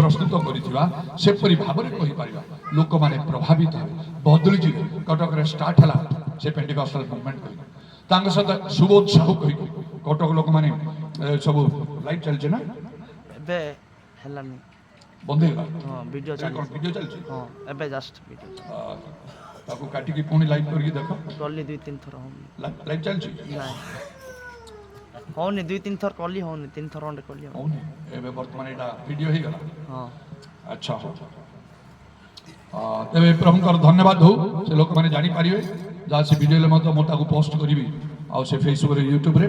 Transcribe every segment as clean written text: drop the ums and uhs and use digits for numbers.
ପ୍ରସ୍ତୁତ କରିଥିବା ସେପରି ଭାବରେ କହିପାରିବା ଲୋକମାନେ ପ୍ରଭାବିତ ହେବେ ବଦଳିଯିବେ। କଟକରେ ଷ୍ଟାର୍ଟ ହେଲା ସେ ପେଣ୍ଟିକଷ୍ଟାଲ ମୁଭମେଣ୍ଟ କହିକି ତାଙ୍କ ସହିତ ସୁବୋଧ ସାହୁ କହିକି କଟକ ଲୋକମାନେ ସବୁ ଲାଇଭ୍ ଚାଲିଛି ନା ଏବେ ହେଲାନି ବନ୍ଦ ହେଇଗଲା। ହଁ ଭିଡ଼ିଓ ଭିଡ଼ିଓ ଚାଲିଛି ହଁ ଏବେ ଜଷ୍ଟ ଭିଡ଼ିଓ ତାକୁ କାଟିକି ପୁଣି ଲାଇଭ୍ କରିକି ଦେଖ କଲି 2-3 ଥର ହଉନି ଲାଇଭ୍ ଚାଲିଛି ନାଇଁ ହଉନି 2-3 ଥର କଲି ହଉନି 3 ଥର ଖଣ୍ଡେ କଲି ହଉନି ଏବେ ବର୍ତ୍ତମାନ ଏଇଟା ଭିଡ଼ିଓ ହେଇଗଲା। ହଁ ଆଚ୍ଛା ହଉ ତେବେ ପ୍ରଭୁଙ୍କର ଧନ୍ୟବାଦ ହଉ ସେ ଲୋକମାନେ ଜାଣିପାରିବେ ଯାହା ସେ ଭିଡ଼ିଓରେ ମଧ୍ୟ ମୁଁ ତାକୁ ପୋଷ୍ଟ କରିବି ଆଉ ସେ ଫେସବୁକ୍ରେ ୟୁଟ୍ୟୁବ୍ରେ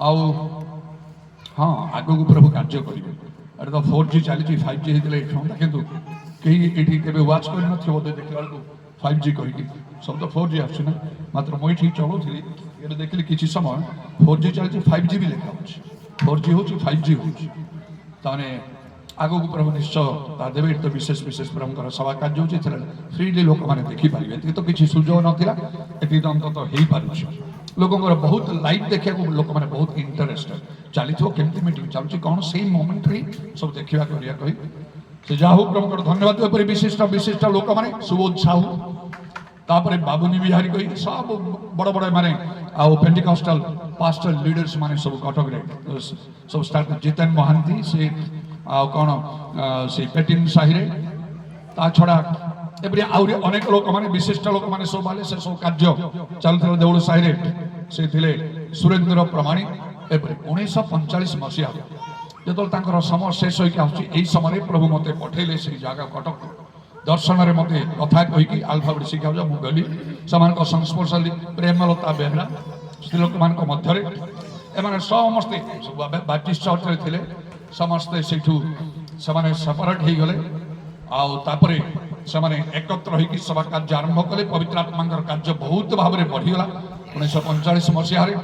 ଆଉ ହଁ ଆଗକୁ ପ୍ରଭୁ କାର୍ଯ୍ୟ କରିବେ। ଏଇଟା ତ 4G ଚାଲିଛି 5G ହେଇଥିଲେ ହେଇଥାନ୍ତା କିନ୍ତୁ କେହି ଏଇଠି କେବେ ୱାଚ୍ କରିନଥିବ ବୋଧେ ଦେଖିଲା ବେଳକୁ 5G କହିକି ସବୁ ତ 4G ଆସୁଛି ନା ମାତ୍ର ମୁଁ ଏଇଠି ଚଳାଉଥିଲି ଏବେ ଦେଖିଲି କିଛି ସମୟ 4G ଚାଲିଛି 5G ବି ଲେଖା ହେଉଛି 4G ହେଉଛି 5G ହେଉଛି ତାମାନେ ଆଗକୁ ପ୍ରଭୁ ନିଶ୍ଚୟ ତା ଦେବେ। ଏଠି ତ ବିଶେଷ ପ୍ରଭୁଙ୍କର ସଭା କାର୍ଯ୍ୟ ହେଉଛି ଏଥିରେ ଫ୍ରିଲି ଲୋକମାନେ ଦେଖିପାରିବେ। ଏତିକି ତ କିଛି ସୁଯୋଗ ନଥିଲା ଏତିକି ତ ଅନ୍ତତଃ ହେଇପାରୁଛି। ଲୋକଙ୍କର ବହୁତ ଲାଇଭ୍ ଦେଖିବାକୁ ଲୋକମାନେ ବହୁତ ଇଣ୍ଟରେଷ୍ଟେଡ୍ ଚାଲିଥିବ କେମିତି ମିଟିଂ ଚାଲୁଛି କ'ଣ ସେଇ ମୋମେଣ୍ଟରେ ସବୁ ଦେଖିବା କରିବା କହି ସେ ଯାହା ହଉ ପ୍ରଭୁଙ୍କର ଧନ୍ୟବାଦ। ଏପରି ବିଶିଷ୍ଟ ଲୋକମାନେ ସୁବୋଧ ସାହୁ ତାପରେ ବାବୁନି ବିହାରୀ କହି ସବୁ ବଡ଼ ବଡ଼ ମାନେ ଆଉ ପେଣ୍ଟିକଷ୍ଟାଲ ପାଷ୍ଟର ଲିଡର୍ସ ମାନେ ସବୁ କଟକରେ ସବୁ ଷ୍ଟାର୍ଟ ଜିତେନ ମହାନ୍ତି ସେ ଆଉ କ'ଣ ସେ ପେଟିନ୍ ସାହିରେ ତା ଛଡ଼ା ଏପରି ଆହୁରି ଅନେକ ଲୋକମାନେ ବିଶିଷ୍ଟ ଲୋକମାନେ ସବୁ ବାଲେ ସେ ସବୁ କାର୍ଯ୍ୟ ଚାଲୁଥିଲା ଦେଉଳ ସାହିରେ ସେ ଥିଲେ ସୁରେନ୍ଦ୍ର ପ୍ରମାଣୀ। ଏପରି 1945 ମସିହା ଯେତେବେଳେ ତାଙ୍କର ସମୟ ଶେଷ ହୋଇକି ଆସୁଛି ଏଇ ସମୟରେ ପ୍ରଭୁ ମୋତେ ପଠେଇଲେ ସେଇ ଜାଗା କଟକ ଦର୍ଶନରେ ମୋତେ କଥା କହିକି ଆଲଫାବେଟ୍ ଶିଖାଉଛ ମୁଁ ଗଲି ସେମାନଙ୍କ ସଂସ୍ପର୍ଶ ପ୍ରେମଲତା ବେହେରା ସ୍ତ୍ରୀ ଲୋକମାନଙ୍କ ମଧ୍ୟରେ ଏମାନେ ସମସ୍ତେ ବାପ୍ଟିଷ୍ଟ ଚର୍ଚ୍ଚରେ ଥିଲେ ସମସ୍ତେ ସେଇଠୁ ସେମାନେ ସେପାରେଟ୍ ହେଇଗଲେ ଆଉ ତାପରେ ସେମାନେ ଏକତ୍ର ହେଇକି ସଭା କାର୍ଯ୍ୟ ଆରମ୍ଭ କଲେ। ପବିତ୍ର ଆତ୍ମାଙ୍କର କାର୍ଯ୍ୟ ବହୁତ ଭାବରେ ବଢ଼ିଗଲା 1945 ମସିହାରେ।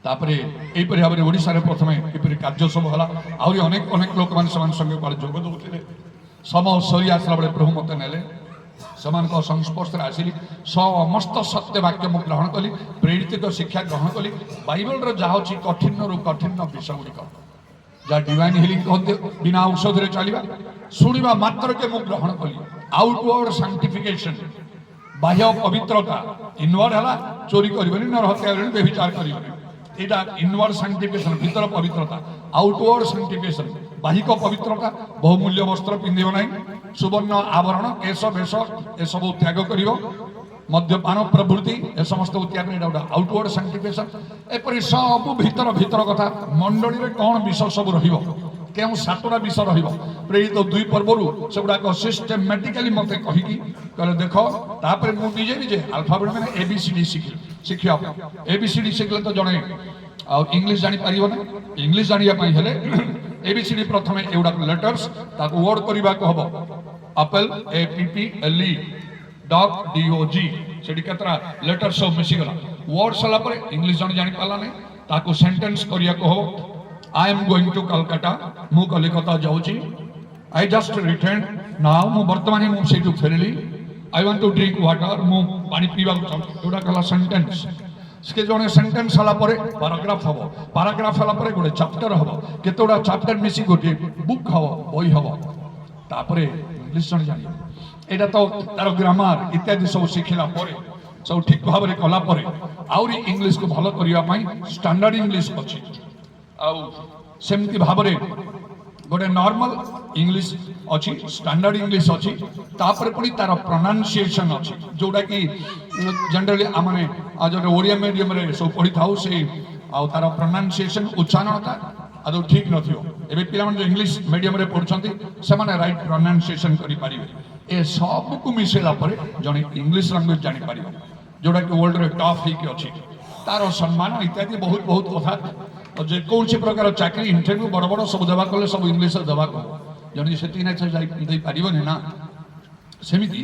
ତାପରେ ଏହିପରି ଭାବରେ ଓଡ଼ିଶାରେ ପ୍ରଥମେ କିପରି କାର୍ଯ୍ୟ ସବୁ ହେଲା ଆହୁରି ଅନେକ ଲୋକମାନେ ସେମାନେ ସଙ୍ଗେ କୁଆଡ଼େ ଯୋଗ ଦେଉଥିଲେ। ସମୟ ସରି ଆସିଲା ବେଳେ ପ୍ରଭୁ ମୋତେ ନେଲେ ସେମାନଙ୍କ ସଂସ୍ପର୍ଶରେ ଆସିଲି ସମସ୍ତ ସତ୍ୟ ବାକ୍ୟ ମୁଁ ଗ୍ରହଣ କଲି ପ୍ରେରିତ ଶିକ୍ଷା ଗ୍ରହଣ କଲି। ବାଇବଲର ଯାହା ଅଛି କଠିନରୁ କଠିନ ବିଷୟ ଗୁଡ଼ିକ ଯାହା ଡିଭାଇନ୍ ହିଲିଂ କହନ୍ତି ବିନା ଔଷଧରେ ଚାଲିବା ଶୁଣିବା ମାତ୍ରକେ ମୁଁ ଗ୍ରହଣ କଲି। ଆଉଟୱାର୍ଡ ସାଙ୍କ୍ଟିଫିକେସନ୍ ବାହ୍ୟ ପବିତ୍ରତା ଇନୱାର୍ଡ ହେଲା ଚୋରି କରିବନି ନର ହତ୍ୟା କରିବନି ବ୍ୟଭିଚାର କରିବନି ଏଇଟା ଇନୱାର୍ଡ ସାଙ୍କ୍ଟିଫିକେସନ୍ ଭିତର ପବିତ୍ରତା। ଆଉଟୱାର୍ଡ ସାଙ୍କ୍ଟିଫିକେସନ୍ ବାହିକ ପବିତ୍ରତା ବହୁମୂଲ୍ୟ ବସ୍ତ୍ର ପିନ୍ଧିବ ନାହିଁ ସୁବର୍ଣ୍ଣ ଆବରଣ କେଶ ବେଶ ଏସବୁ ତ୍ୟାଗ କରିବ ମଦ୍ୟପାନ ପ୍ରଭୃତି ଏ ସମସ୍ତ ତ୍ୟାଗ ଏଇଟା ଗୋଟେ ଆଉଟୱାର୍ଡ ସାଙ୍କ୍ଟିଫିକେସନ୍। ଏପରି ସବୁ ଭିତର କଥା ମଣ୍ଡଳୀରେ କ'ଣ ବିଷୟ ସବୁ ରହିବ କେଉଁ 7ଟା ବିଷୟ ରହିବ ପ୍ରେରିତ 2 ପର୍ବରୁ ସେଗୁଡ଼ାକ ସିଷ୍ଟେମାଟିକାଲି ମୋତେ କହିକି କହିଲେ ଦେଖ। ତାପରେ ମୁଁ ନିଜେ ଆଲଫାବେଟ୍ ମାନେ ABCD ଶିଖିବା ପାଇଁ ABCD ଶିଖିଲେ ତ ଜଣେ ଆଉ ଇଂଲିଶ ଜାଣିପାରିବ ନା। ଇଂଲିଶ ଜାଣିବା ପାଇଁ ହେଲେ ABCD ପ୍ରଥମେ ଏଗୁଡ଼ାକ ଲେଟର୍ସ ତାକୁ ୱାର୍ଡ କରିବାକୁ ହବ ଆପେଲ୍ APPLE ଡଗ୍ DOG ସେଠି କେତେଟା ଲେଟର୍ ସବୁ ମିଶିଗଲା ୱାର୍ଡ ସରିଲା ପରେ ଇଂଲିଶ ଜଣେ ଜାଣିପାରିଲା ନାହିଁ ତାକୁ ସେଣ୍ଟେନ୍ସ କରିବାକୁ ହବ। I am going to Calcutta ମୁଁ କଲିକତା ଯାଉଛି I just returned now ମୁଁ ବର୍ତ୍ତମାନ ମୁଁ ସେଇଠୁ ଫେରିଲି I want to drink water ମୁଁ ପାଣି ପିଇବାକୁ ଚାହୁଁଛି ଏଗୁଡ଼ା ହେଲା ସେଣ୍ଟେନ୍ସ। ସେ ଜଣେ ସେଣ୍ଟେନ୍ସ ହେଲା ପରେ ପାରାଗ୍ରାଫ ହବ ପାରାଗ୍ରାଫ ହେଲା ପରେ ଗୋଟେ ଚାପ୍ଟର ହବ କେତେ ଗୁଡ଼ା ଚାପ୍ଟର ମିଶି ଗୋଟିଏ ବୁକ୍ ହବ ବହି ହବ ତାପରେ ଇଂଲିଶ ଜଣେ ଜାଣିବ। ଏଇଟା ତ ତାର ଗ୍ରାମାର ଇତ୍ୟାଦି ସବୁ ଶିଖିଲା ପରେ ସବୁ ଠିକ୍ ଭାବରେ କଲା ପରେ ଆହୁରି ଇଂଲିଶକୁ ଭଲ କରିବା ପାଇଁ ଷ୍ଟାଣ୍ଡାର୍ଡ ଇଂଲିଶ ଅଛି ଆଉ ସେମିତି ଭାବରେ ଗୋଟେ ନର୍ମାଲ ଇଂଲିଶ ଅଛି ଷ୍ଟାଣ୍ଡାର୍ଡ ଇଂଲିଶ ଅଛି ତାପରେ ପୁଣି ତାର ପ୍ରୋନାଉନ୍ସିଏସନ୍ ଅଛି ଯୋଉଟାକି ଜେନେରାଲି ଆମେ ଯୋଉଟା ଓଡ଼ିଆ ମିଡ଼ିୟମରେ ସବୁ ପଢ଼ିଥାଉ ସେଇ ଆଉ ତାର ପ୍ରୋନାଉନ୍ସିଏସନ୍ ଉଚ୍ଚାରଣଟା ଆଦୌ ଠିକ୍ ନଥିବ। ଏବେ ପିଲାମାନେ ଯେଉଁ ଇଂଲିଶ ମିଡ଼ିୟମରେ ପଢ଼ୁଛନ୍ତି ସେମାନେ ରାଇଟ୍ ପ୍ରୋନାଉନ୍ସିଏସନ୍ କରିପାରିବେ। ଏ ସବୁକୁ ମିଶାଇଲା ପରେ ଜଣେ ଇଂଲିଶ ଲାଙ୍ଗୁଏଜ ଜାଣିପାରିବ ଯୋଉଟାକି ୱାର୍ଲଡରେ ଟପ୍ ହେଇକି ଅଛି ତାର ସମ୍ମାନ ଇତ୍ୟାଦି ବହୁତ କଥା ଯେକୌଣସି ପ୍ରକାର ଚାକିରି ଇଣ୍ଟରଭ୍ୟୁ ବଡ଼ ବଡ଼ ସବୁ ଦେବା କଲେ ସବୁ ଇଂଲିଶରେ ଦେବାକୁ ଜଣେ ସେତିକି ନା ଦେଇପାରିବନି ନା। ସେମିତି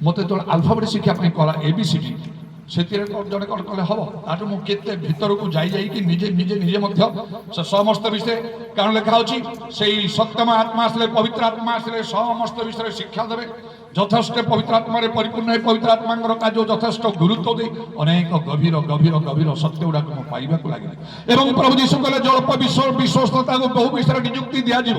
ମୋତେ ଯେତେବେଳେ ଆଲଫାବେଟ୍ ଶିଖିବା ପାଇଁ କଲା ABCD ସେଥିରେ ଜଣେ କ'ଣ କଲେ ହବ ତାଠୁ ମୁଁ କେତେ ଭିତରକୁ ଯାଇକି ନିଜେ ମଧ୍ୟ ସେ ସମସ୍ତ ବିଷୟରେ କାରଣ ଲେଖା ଅଛି ସେଇ ସତ୍ୟମ ଆତ୍ମା ଆସିଲେ ପବିତ୍ର ଆତ୍ମା ଆସିଲେ ସମସ୍ତ ବିଷୟରେ ଶିକ୍ଷା ଦେବେ ଯଥେଷ୍ଟ ପବିତ୍ର ଆତ୍ମାରେ ପରିପୂର୍ଣ୍ଣ ହେଇ ପବିତ୍ର ଆତ୍ମାଙ୍କର କାର୍ଯ୍ୟ ଯଥେଷ୍ଟ ଗୁରୁତ୍ୱ ଦେଇ ଅନେକ ଗଭୀର ସତ୍ୟ ଗୁଡ଼ାକୁ ମୁଁ ପାଇବାକୁ ଲାଗିଲି। ଏବଂ ପ୍ରଭୁ ଯୀଶୁ କହିଲେ ଜଳ୍ପ ବିଶ୍ୱସ୍ତତାକୁ ବହୁ ବିଷୟରେ ନିଯୁକ୍ତି ଦିଆଯିବ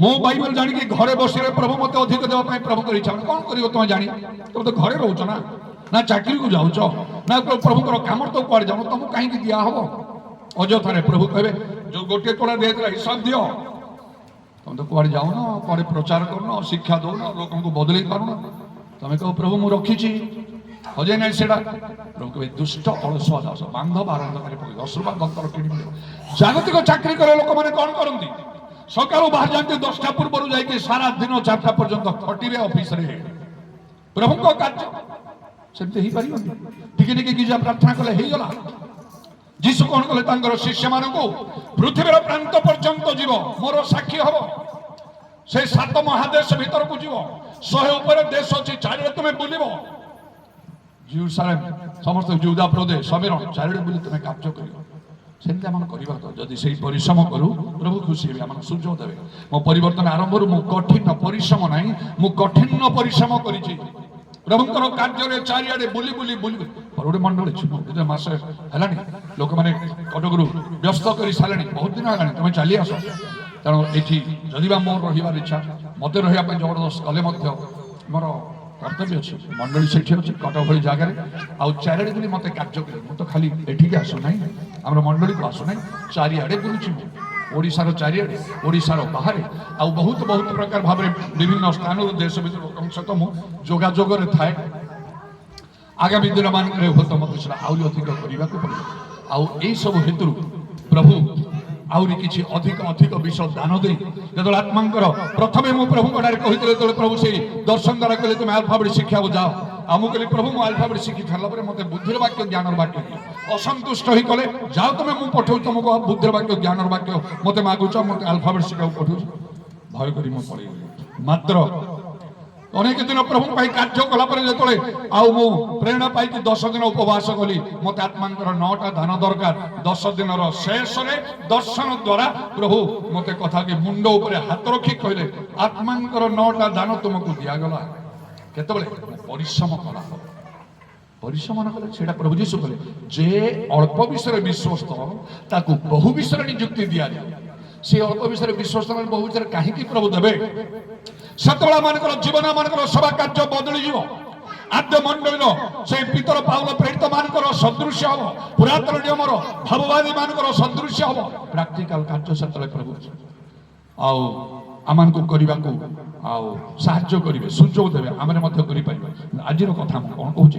ମୁଁ ବାଇବେଲ ଜାଣିକି ଘରେ ବସିଲେ ପ୍ରଭୁ ମତେ ଅଧିକ ଦେବା ପାଇଁ ପ୍ରଭୁଙ୍କର ଇଚ୍ଛା କଣ କରିବ ତମେ ଜାଣି ତମେ ତ ଘରେ ରହୁଛ ନା ନା ଚାକିରିକୁ ଯାଉଛ ନା ପ୍ରଭୁଙ୍କର କାମରେ ତ କୁଆଡେ ଯାଉନ ତମକୁ କାହିଁକି ଦିଆହବ ଅଯଥାରେ ପ୍ରଭୁ କହିବେ ଯୋଉ ଗୋଟିଏ ଟଙ୍କା ଦିଆଯାଇଥିଲା ହିସାବ ଦିଅ ତମେ ତ କୁଆଡେ ଯାଉନ କୁଆଡେ ପ୍ରଚାର କରୁନ ଶିକ୍ଷା ଦଉନ ଲୋକଙ୍କୁ ବଦଳେଇ ପାରୁନ ତମେ କହ ପ୍ରଭୁ ମୁଁ ରଖିଛି ହଜେ ନାହିଁ ସେଟା ପ୍ରଭୁ କହିବେ ଦୁଷ୍ଟ ଅଳସୁଆ ଦାସ ବାନ୍ଧ ବାରଣ୍ଡକାରୀ ପକେଇ ଅଶ୍ରୁବା ଦନ୍ତର କିଣିବି ଜାଗତିକ ଚାକିରି କରେ ଲୋକମାନେ କଣ କରନ୍ତି ସକାଳୁ ବାହାରି ଯାଆନ୍ତି 10ଟା ପୂର୍ବରୁ ଯାଇକି ସାରା ଦିନ 4ଟା ପର୍ଯ୍ୟନ୍ତ ଖଟିବେ ଅଫିସରେ ପ୍ରଭୁଙ୍କ କାର୍ଯ୍ୟ ସେମିତି ହେଇପାରିବନି ଟିକେ ଟିକେ ଗିଜା ପ୍ରାର୍ଥନା କଲେ ହେଇଗଲା ଯୀଶୁ କଣ କଲେ ତାଙ୍କର ଶିଷ୍ୟମାନଙ୍କୁ ପୃଥିବୀର ପ୍ରାନ୍ତ ପର୍ଯ୍ୟନ୍ତ ଯିବ ମୋର ସାକ୍ଷୀ ହବ ସେ 7 ମହାଦେଶ ଭିତରକୁ ଯିବ 100 ଉପରେ ଦେଶ ଅଛି ଚାରିଆଡେ ତୁମେ ବୁଲିବ ଜେରୁସାଲେମ ସମସ୍ତ ଯୁଦା ପ୍ରଦେଶ ସମୀରଣ ଚାରିଆଡେ ବୁଲି ତୁମେ କାର୍ଯ୍ୟ କରିବ ସେମିତି ଆମେ କରିବା ତ ଯଦି ସେଇ ପରିଶ୍ରମ କରୁ ପ୍ରଭୁ ଖୁସି ହେବେ ଆମକୁ ସୁଯୋଗ ଦେବେ ମୋ ପରିବର୍ତ୍ତନ ଆରମ୍ଭରୁ ମୁଁ କଠିନ ପରିଶ୍ରମ ନାହିଁ ମୁଁ କଠିନ ପରିଶ୍ରମ କରିଛି ପ୍ରଭୁଙ୍କର କାର୍ଯ୍ୟରେ ଚାରିଆଡେ ବୁଲି ବୁଲି ବୁଲି ଗୋଟେ ମଣ୍ଡଳୀ ମାସ ହେଲାଣି ଲୋକମାନେ କଟକରୁ ବ୍ୟସ୍ତ କରି ସାରିଲେଣି ବହୁତ ଦିନ ହେଲାଣି ତମେ ଚାଲି ଆସ ତେଣୁ ଏଠି ଯଦି ବା ମୋର ରହିବାର ଇଚ୍ଛା ମତେ ରହିବା ପାଇଁ ଜବରଦସ୍ତ କଲେ ମଧ୍ୟ ମୋର କର୍ତ୍ତବ୍ୟ ଅଛି ମଣ୍ଡଳୀ ସେଠି ଅଛି କଟକ ଭଳି ଜାଗାରେ ଆଉ ଚାରିଆଡେ ବୁଲି ମତେ କାର୍ଯ୍ୟ କରେ ମୁଁ ତ ଖାଲି ଏଠିକି ଆସୁନାହିଁ ଆମର ମଣ୍ଡଳୀକୁ ଆସୁନାହିଁ ଚାରିଆଡେ ବୁଲୁଛି ମୁଁ ଓଡ଼ିଶାର ଚାରିଆଡେ ଓଡ଼ିଶାର ବାହାରେ ଆଉ ବହୁତ ବହୁତ ପ୍ରକାର ଭାବରେ ବିଭିନ୍ନ ସ୍ଥାନରୁ ଦେଶ ଭିତର ଲୋକଙ୍କ ସହିତ ମୁଁ ଯୋଗାଯୋଗରେ ଥାଏ ଆଗାମୀ ଦିନମାନଙ୍କରେ ହୁଏତ ମୋତେ ସେଟା ଆହୁରି ଅଧିକ କରିବାକୁ ପଡ଼ିବ ଆଉ ଏଇସବୁ ହେତୁରୁ ପ୍ରଭୁ ଆହୁରି କିଛି ଅଧିକ ଅଧିକ ବିଷୟ ଦାନ ଦେଇ ଯେତେବେଳେ ଆତ୍ମାଙ୍କର ପ୍ରଥମେ ମୁଁ ପ୍ରଭୁଙ୍କ ଠାରେ କହିଥିଲି ଯେତେବେଳେ ପ୍ରଭୁ ସେଇ ଦର୍ଶନ ଦ୍ୱାରା କହିଲେ ତୁମେ ଆଲଫାବେଟ୍ ଶିଖିବାକୁ ଯାଅ ଆଉ ମୁଁ କହିଲି ପ୍ରଭୁ ମୁଁ ଆଲଫାବେଟ୍ ଶିଖି ସାରିଲା ପରେ ମୋତେ ବୁଦ୍ଧିର ବାକ୍ୟ ଜ୍ଞାନର ବାକ୍ୟ ଅସନ୍ତୁଷ୍ଟ ହେଇ କଲେ ଯାଅ ତମେ ମୁଁ ପଠଉଛି ତମକୁ ବୁଦ୍ଧିର ବାକ୍ୟ ଜ୍ଞାନର ବାକ୍ୟ ମୋତେ ମାଗୁଛ ମୋତେ ଆଲଫାବେଟ୍ ଶିଖିବାକୁ ପଠଉଛି ଭୟ କରି ମୁଁ ପଳେଇଗଲି ମାତ୍ର ଅନେକ ଦିନ ପ୍ରଭୁଙ୍କ ପାଇଁ କାର୍ଯ୍ୟ କଲା ପରେ ଯେତେବେଳେ ଆଉ ମୁଁ ପ୍ରେରଣା ପାଇକି 10 ଦିନ ଉପବାସ କଲି ମୋତେ ଆତ୍ମାଙ୍କର 9ଟା ଦାନ ଦରକାର 10 ଦିନର ଶେଷରେ ଦର୍ଶନ ଦ୍ୱାରା ପ୍ରଭୁ ମୋତେ କଥାକି ମୁଣ୍ଡ ଉପରେ ହାତ ରଖି କହିଲେ ଆତ୍ମାଙ୍କର 9ଟା ଦାନ ତୁମକୁ ଦିଆଗଲା କେତେବେଳେ ପରିଶ୍ରମ କଲା ପରିଶ୍ରମ ନ କଲେ ସେଇଟା ପ୍ରଭୁ ଯୀଶୁ କଲେ ଯେ ଅଳ୍ପ ବିଷୟରେ ବିଶ୍ୱସ୍ତ ତାକୁ ବହୁ ବିଷୟରେ ନିଯୁକ୍ତି ଦିଆଯାଏ ସେ ଅଳ୍ପ ବିଷୟରେ ବିଶ୍ୱସ୍ତ ବହୁ ବିଷୟରେ କାହିଁକି ପ୍ରଭୁ ଦେବେ ସେତେବେଳେ ମାନଙ୍କର ଜୀବନ ମାନଙ୍କର ସଭା କାର୍ଯ୍ୟ ବଦଳିଯିବ ଆଦ୍ୟ ମଣ୍ଡଳୀର ସେ ପିତର ପାଉଲ ପ୍ରେରିତ ମାନଙ୍କର ସଦୃଶ୍ୟ ହବ ପୁରାତନ ନିୟମର ଭାବବାଦୀ ମାନଙ୍କର ସଦୃଶ୍ୟ ହବ ପ୍ରାକ୍ଟିକାଲ କାର୍ଯ୍ୟ ସେତେବେଳେ ପ୍ରଭୁ ଆଉ ଆମମାନଙ୍କୁ କରିବାକୁ ଆଉ ସାହାଯ୍ୟ କରିବେ ସୁଯୋଗ ଦେବେ ଆମେ ମଧ୍ୟ କରିପାରିବା ଆଜିର କଥା ମୁଁ କଣ କହୁଛି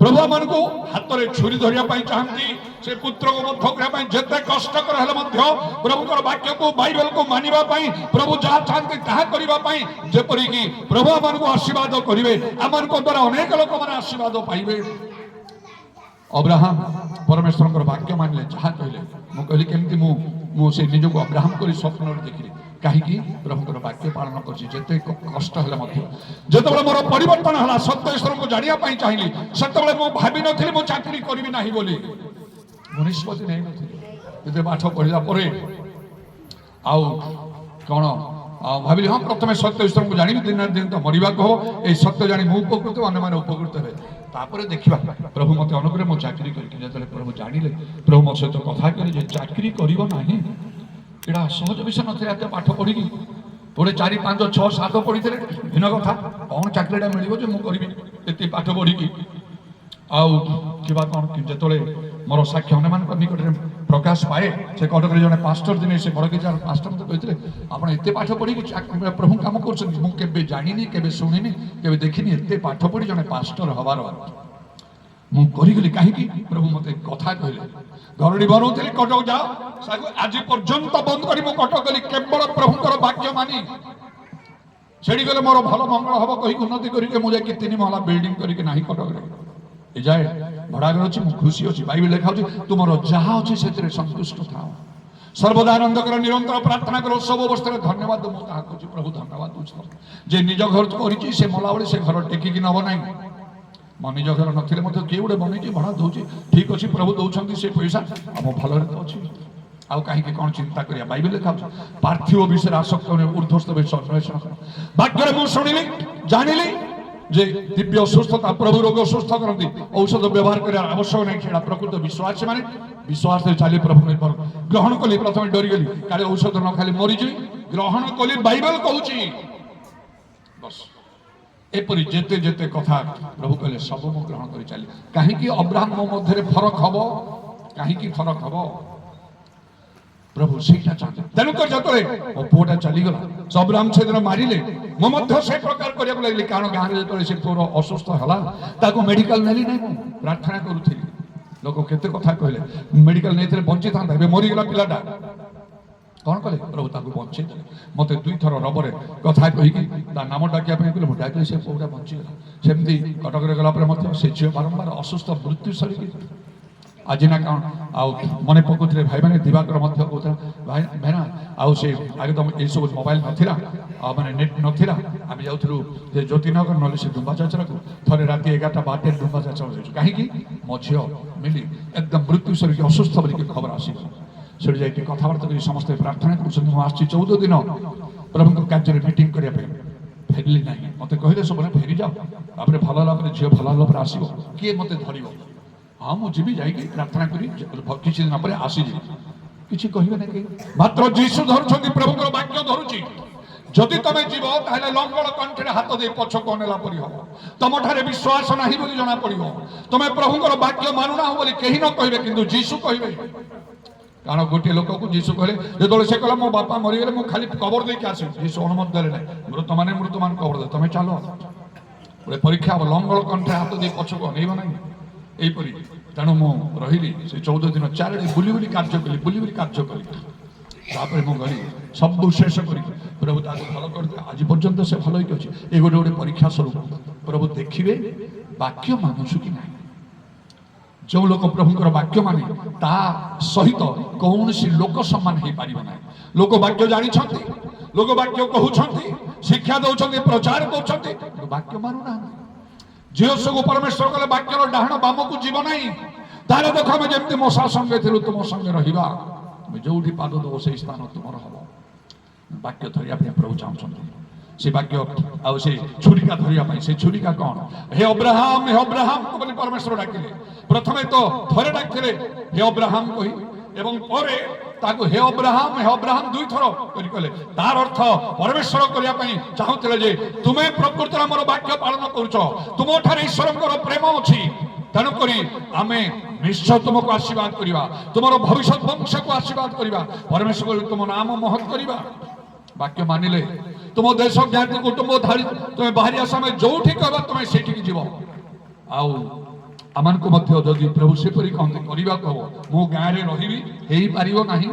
ପ୍ରଭୁ ଆମମାନଙ୍କୁ ହାତରେ ଛୁରୀ ଧରିବା ପାଇଁ ଚାହାନ୍ତି ସେ ପୁତ୍ରକୁ ବଦ୍ଧ କରିବା ପାଇଁ ଯେତେ କଷ୍ଟକର ହେଲେ ମଧ୍ୟ ପ୍ରଭୁଙ୍କର ବାକ୍ୟକୁ ବାଇବେଲକୁ ମାନିବା ପାଇଁ ପ୍ରଭୁ ଯାହା ଚାହାନ୍ତି ତାହା କରିବା ପାଇଁ ଯେପରିକି ପ୍ରଭୁ ଆମମାନଙ୍କୁ ଆଶୀର୍ବାଦ କରିବେ ଆମମାନଙ୍କ ଦ୍ୱାରା ଅନେକ ଲୋକମାନେ ଆଶୀର୍ବାଦ ପାଇବେ ଅବ୍ରାହମ ପରମେଶ୍ୱରଙ୍କର ବାକ୍ୟ ମାନିଲେ ଯାହା କହିଲେ ମୁଁ କହିଲି କେମିତି ମୁଁ ସେ ନିଜକୁ ଅବ୍ରାହମ କରି ସ୍ୱପ୍ନରେ ଦେଖିଲି କାହିଁକି ପ୍ରଭୁଙ୍କର ବାକ୍ୟ ପାଳନ କରିଛି ଯେତେ କଷ୍ଟ ହେଲେ ମଧ୍ୟ ଯେତେବେଳେ ମୋର ପରିବର୍ତ୍ତନ ହେଲା ସତ୍ୟ ଈଶ୍ୱରଙ୍କୁ ଜାଣିବା ପାଇଁ ଚାହିଁଲି ସେତେବେଳେ ମୁଁ ଭାବିନଥିଲି ମୁଁ ଚାକିରି କରିବି ନାହିଁ ବୋଲି ମୁଁ ନିଷ୍ପତ୍ତି ନେଇନଥିଲି ଯେତେ ପାଠ ପଢିଲା ପରେ ଆଉ କଣ ଭାବିଲି ହଁ ପ୍ରଥମେ ସତ୍ୟ ଈଶ୍ୱରଙ୍କୁ ଜାଣିବି ଦିନ ନା ଦିନ ତ ମରିବାକୁ ହବ ଏଇ ସତ୍ୟ ଜାଣି ମୁଁ ଉପକୃତ ଅନ୍ୟମାନେ ଉପକୃତ ହେବେ ତାପରେ ଦେଖିବା ପ୍ରଭୁ ମୋତେ ଅନୁଗ୍ରହ ମୁଁ ଚାକିରି କରିକି ଯେତେବେଳେ ପ୍ରଭୁ ଜାଣିଲେ ପ୍ରଭୁ ମୋ ସହିତ କଥା କଲେ ଯେ ଚାକିରି କରିବ ନାହିଁ ଏଇଟା ସହଜ ବିଷୟ ନଥିଲା ଏତେ ପାଠ ପଢିକି ଗୋଟେ 4, 5, 6, 7 ପଢିଥିଲେ ଭିନ୍ନ କଥା କଣ ଚାକିରିଟା ମିଳିବ ଯେ ମୁଁ କରିବି ଏତେ ପାଠ ପଢିକି ଆଉ କିବା କଣ ଯେତେବେଳେ ମୋର ସାକ୍ଷୀ ଅନ୍ୟମାନଙ୍କ ନିକଟରେ ପ୍ରକାଶ ପାଏ ସେ କଟକରେ ଜଣେ ପାଷ୍ଟର ଦିନେ ସେ ବଡ଼ଗିଜାର ପାଷ୍ଟର ମୋତେ କହିଥିଲେ ଆପଣ ଏତେ ପାଠ ପଢିକି ପ୍ରଭୁ କାମ କରୁଛନ୍ତି ମୁଁ କେବେ ଜାଣିନି କେବେ ଶୁଣିନି କେବେ ଦେଖିନି ଏତେ ପାଠ ପଢି ଜଣେ ପାଷ୍ଟର ହବାର ମୁଁ କରିଗଲି କାହିଁକି ପ୍ରଭୁ ମୋତେ କଥା କହିଲେ ଘରଟି ବନଉଥିଲି କଟକ ଯାଅ ଆଜି ପର୍ଯ୍ୟନ୍ତ ବନ୍ଦ କରି ମୁଁ କଟକ ଗଲି କେବଳ ପ୍ରଭୁଙ୍କର ବାକ୍ୟ ମାନି ସେଠି ଗଲେ ମୋର ଭଲ ମଙ୍ଗଳ ହବ କହିକି ଉନ୍ନତି କରିକି ମୁଁ ଯାଇକି 3 ମହଲା ବିଲ୍ଡିଂ କରିକି ନାହିଁ କଟକରେ ଏ ଯାଏ ଭଡ଼ାଘର ଅଛି ମୁଁ ଖୁସି ଅଛି ବାଇବେଲ ଲେଖା ଅଛି ତୁମର ଯାହା ଅଛି ସେଥିରେ ସନ୍ତୁଷ୍ଟ ଥାଅ ସର୍ବଦା ଆନନ୍ଦ କର ନିରନ୍ତର ପ୍ରାର୍ଥନା କର ସବୁ ଅବସ୍ଥାରେ ଧନ୍ୟବାଦ ମୁଁ ତାହା କହୁଛି ପ୍ରଭୁ ଧନ୍ୟବାଦ ଦଉଛି ଯେ ନିଜ ଘର କରିଛି ସେ ମଲାବେଳେ ସେ ଘର ଟେକିକି ନେବ ନାହିଁ ମୋ ନିଜ ଘର ନଥିଲେ ମଧ୍ୟ କିଏ ଗୋଟେ ବନେଇଛି ଭଡ଼ା ଦଉଛି ଠିକ ଅଛି ପ୍ରଭୁ ଦଉଛନ୍ତି ସେ ପଇସା ଆମ ଭଲରେ ତ ଅଛି ଆଉ କାହିଁକି କଣ ଚିନ୍ତା କରିବା ବାଇବେଲ ଲେଖା ଅଛି ପାର୍ଥିବ ବିଷୟରେ ଆସକ୍ତ ଊର୍ଦ୍ଧ୍ୱସ୍ଥ ବିଷୟ ଅନ୍ୱେଷଣ କର ବାକ୍ୟରେ ମୁଁ ଶୁଣିଲି ଜାଣିଲି ଯେ ଦିବ୍ୟ ସୁସ୍ଥତା ପ୍ରଭୁ ରୋଗ ସୁସ୍ଥ କରନ୍ତି ଔଷଧ ବ୍ୟବହାର କରିବାର ଆବଶ୍ୟକ ନାହିଁ ସେଇଟା ପ୍ରକୃତ ବିଶ୍ୱାସୀ ମାନେ ବିଶ୍ୱାସରେ ଚାଲି ପ୍ରଭୁ ନିର୍ଭର ଗ୍ରହଣ କଲି ପ୍ରଥମେ ଡରିଗଲି କାଳେ ଔଷଧ ନ ଖାଲି ମରିଯିବି ଗ୍ରହଣ କଲି ବାଇବେଲ କହୁଛି ବସ୍ ଏପରି ଯେତେ ଯେତେ କଥା ପ୍ରଭୁ କହିଲେ ସବୁ ମୁଁ ଗ୍ରହଣ କରି ଚାଲି କାହିଁକି ଅବ୍ରାହମ ମୋ ମଧ୍ୟରେ ଫରକ ହବ କାହିଁକି ଫରକ ହବ ପ୍ରଭୁ ସେଇଟା ଚାହିଁଲେ ତେଣୁକରି ଯେତେବେଳେ ମୋ ପୁଅଟା ଚାଲିଗଲା ସେ ଅବ୍ରାହମ ସେଦିନ ମାରିଲେ ମୁଁ ମଧ୍ୟ ସେ ପ୍ରକାର କରିବାକୁ ଲାଗିଲି କାରଣ ଗାଁରେ ଯେତେବେଳେ ସେ ପୁଅର ଅସୁସ୍ଥ ହେଲା ତାକୁ ମେଡିକାଲ ନେଲି ନାହିଁ ମୁଁ ପ୍ରାର୍ଥନା କରୁଥିଲି ଲୋକ କେତେ କଥା କହିଲେ ମେଡିକାଲ ନେଇଥିଲେ ବଞ୍ଚିଥାନ୍ତା ଏବେ ମରିଗଲା ପିଲାଟା କଣ କଲେ ପ୍ରଭୁ ତାକୁ ବଞ୍ଚେଇ ଦେଲେ ମତେ ଦୁଇଥର ରବରେ କଥା କହିକି ତା ନାମ ଡାକିବା ପାଇଁ କହିଲେ ମୁଁ ଡାକିଲି ସେ ପୁଅଟା ବଞ୍ଚିଗଲା ସେମିତି କଟକରେ ଗଲା ପରେ ମଧ୍ୟ ସେ ଝିଅ ବାରମ୍ବାର ଅସୁସ୍ଥ ମୃତ୍ୟୁ ସରିକି ଆଜି ନା କଣ ଆଉ ମନେ ପକାଉଥିଲେ ଭାଇମାନେ ଦିବାକର ମଧ୍ୟ କହୁଥିଲା ଭାଇନା ଆଉ ସେ ଆଗେ ତ ଏଇସବୁ ମୋବାଇଲ ନଥିଲା ଆଉ ମାନେ ନେଟ୍ ନଥିଲା ଆମେ ଯାଉଥିଲୁ ଯେ ଜ୍ୟୋତିନଗର ନହେଲେ ସେ ଡୁମ୍ବା ଯାତ୍ରାକୁ ଥରେ ରାତି 11ଟା 12ଟାରେ ଡୁମ୍ବା ଯାତ୍ରା ଯାଇଛୁ କାହିଁକି ମୋ ଝିଅ ମିଲି ଏକଦମ ମୃତ୍ୟୁ ସରିକି ଅସୁସ୍ଥ ବୋଲିକି ଖବର ଆସିଗଲା ସେଠି ଯାଇକି କଥାବାର୍ତ୍ତା କରି ସମସ୍ତେ ପ୍ରାର୍ଥନା କରୁଛନ୍ତି ମୁଁ ଆସିଛି 14 ଦିନ ପ୍ରଭୁଙ୍କ କାର୍ଯ୍ୟରେ ମିଟିଂ କରିବା ପାଇଁ ଫେରିଲି ନାହିଁ ମତେ କହିଲେ ସବୁ ଫେରି ଯାଅ ତାପରେ ଭଲ ହେଲା ପରେ ଝିଅ ଭଲ ହେଲା ପରେ ଆସିବ କିଏ ମତେ ଧରିବ ହଁ ମୁଁ ଯିବି ଯାଇକି ପ୍ରାର୍ଥନା କରି କିଛି ଦିନ ପରେ ଆସିଯିବି କିଛି କହିବେ ନାହିଁ ମାତ୍ର ଯୀଶୁ ଧରୁଛନ୍ତି ପ୍ରଭୁଙ୍କର ବାକ୍ୟ ଧରୁଛି ଯଦି ତମେ ଯିବ ତାହେଲେ ଲଙ୍ଗଳ କଣ୍ଠରେ ହାତ ଦେଇ ପଛକୁ ଅନେଲା ପରି ହବ ତମଠାରେ ବିଶ୍ୱାସ ନାହିଁ ବୋଲି ଜଣା ପଡିବ ତମେ ପ୍ରଭୁଙ୍କର ବାକ୍ୟ ମାନୁନାହ ବୋଲି କେହି ନ କହିବେ କିନ୍ତୁ ଯୀଶୁ କହିବେ କାରଣ ଗୋଟିଏ ଲୋକକୁ ଯୀଶୁ କହିଲେ ଯେତେବେଳେ ସେ କହିଲା ମୋ ବାପା ମରିଗଲେ ମୁଁ ଖାଲି କବର ଦେଇକି ଆସିବି ଯୀଶୁ ଅନୁମତି ଦେଲେ ନାହିଁ ମୃତମାନ କବର ଦେ ତମେ ଚାଲ ଗୋଟେ ପରୀକ୍ଷା ହବ ଲଙ୍ଗଳ କଣ୍ଠରେ ହାତ ଦେଇ ପଛକୁ ଅନେଇବ ନାହିଁ ଏଇପରି ତେଣୁ ମୁଁ ରହିଲି ସେ 14 ଦିନ ଚାରିଆଡ଼େ ବୁଲି କାର୍ଯ୍ୟ କଲି ତାପରେ ମୁଁ ଗଲି ସବୁ ଶେଷ କରି ପ୍ରଭୁ ତାକୁ ଭଲ କରିଦେଲେ ଆଜି ପର୍ଯ୍ୟନ୍ତ ସେ ଭଲ ହେଇକି ଅଛି ଏ ଗୋଟେ ପରୀକ୍ଷା ସ୍ୱରୂପ ପ୍ରଭୁ ଦେଖିବେ ବାକ୍ୟ ମାନୁଛୁ କି ନାହିଁ ଯେଉଁ ଲୋକ ପ୍ରଭୁଙ୍କର ବାକ୍ୟ ମାନେ ତା ସହିତ କୌଣସି ଲୋକ ସମ୍ମାନ ହେଇପାରିବ ନାହିଁ ଲୋକ ବାକ୍ୟ ଜାଣିଛନ୍ତି ଲୋକ ବାକ୍ୟ କହୁଛନ୍ତି ଶିକ୍ଷା ଦେଉଛନ୍ତି ପ୍ରଚାର କରୁଛନ୍ତି ବାକ୍ୟ ମାନୁନାହାନ୍ତି ଝିଅ ସବୁ ପରମେଶ୍ୱର କଲେ ବାକ୍ୟର ଡାହାଣ ବାମକୁ ଯିବ ନାହିଁ ତାହେଲେ ଦେଖ ଆମେ ଯେମିତି ମଶା ସଙ୍ଗେ ଥିଲୁ ତୁମ ସଙ୍ଗେ ରହିବା তুমি ଯୋଉଠି ପାଦ ଦେବ ସେଇ ସ୍ଥାନ ତୁମର ହବ ବାକ୍ୟ ଧରିବା ପାଇଁ ପ୍ରଭୁ ଚାହୁଁଛନ୍ତି ସେ ବାକ୍ୟ ଆଉ ସେ ଛୁରିକା ଧରିବା ପାଇଁ ସେ ଛୁରିକା କଣ ହେ ଅବ୍ରାହମ ବୋଲି ପରମେଶ୍ୱର ଡାକିଲେ ପ୍ରଥମେ ତ ଥରେ ଡାକିଥିଲେ ହେ ଅବ୍ରାହମ କହି ଏବଂ ପରେ ତାକୁ ହେ ଅବ୍ରାହମ ଦୁଇଥର କରି କହିଲେ ତାର ଅର୍ଥ ପରମେଶ୍ୱର କରିବା ପାଇଁ ଚାହୁଁଥିଲେ ଯେ ତୁମେ ପ୍ରକୃତରେ ଆମର ବାକ୍ୟ ପାଳନ କରୁଛ ତୁମଠାରେ ଈଶ୍ୱରଙ୍କର ପ୍ରେମ ଅଛି ତେଣୁକରି ଆମେ ନିଶ୍ଚୟ ତୁମକୁ ଆଶୀର୍ବାଦ କରିବା ତୁମର ଭବିଷ୍ୟତ ବଂଶକୁ ଆଶୀର୍ବାଦ କରିବା ପରମେଶ୍ୱର ତୁମ ନାମ ମହତ କରିବା ବାକ୍ୟ ମାନିଲେ ତୁମ ଦେଶ ଜ୍ଞାତି କୁଟୁମ୍ବ ଧାରି ତୁମେ ବାହାରି ଆସ ଆମେ ଯୋଉଠି କହିବା ତୁମେ ସେଇଠିକି ଯିବ ଆଉ ଆମମାନଙ୍କୁ ମଧ୍ୟ ଯଦି ପ୍ରଭୁ ସେପରି କହନ୍ତି କରିବାକୁ ହବ ମୁଁ ଗାଁରେ ରହିବି ହେଇପାରିବ ନାହିଁ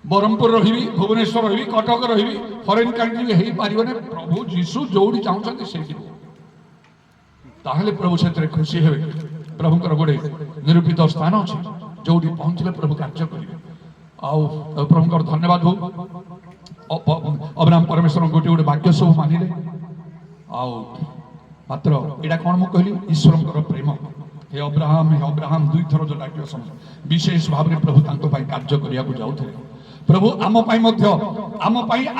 ବ୍ରହ୍ମପୁର ରହିବି ଭୁବନେଶ୍ୱର ରହିବି କଟକ ରହିବି ଫରେନ୍ କଣ୍ଟ୍ରି ହେଇପାରିବନି ପ୍ରଭୁ ଯୀଶୁ ଯୋଉଠି ଚାହୁଁଛନ୍ତି ସେଇଠି ତାହେଲେ ପ୍ରଭୁ ସେଥିରେ ଖୁସି ହେବେ ପ୍ରଭୁଙ୍କର ଗୋଟେ ନିରୂପିତ ସ୍ଥାନ ଅଛି ଯୋଉଠି ପହଞ୍ଚିଲେ ପ୍ରଭୁ କାର୍ଯ୍ୟ କରିବେ ଆଉ ପ୍ରଭୁଙ୍କର ଧନ୍ୟବାଦ ହଉ ଅବ୍ରାହମ ପରମେଶ୍ୱର ଗୋଟେ ବାକ୍ୟ ସବୁ ମାନିଲେ ଆଉ ମାତ୍ର ଏଇଟା କଣ ମୁଁ କହିଲି ଈଶ୍ୱରଙ୍କର ପ୍ରେମ ହେ ଅବ୍ରାହମ ଦୁଇଥର ଯୋଉ ଡାକିବା ସମୟ ବିଶେଷ ଭାବରେ ପ୍ରଭୁ ତାଙ୍କ ପାଇଁ କାର୍ଯ୍ୟ କରିବାକୁ ଯାଉଥିଲେ ପ୍ରଭୁ ଆମ ପାଇଁ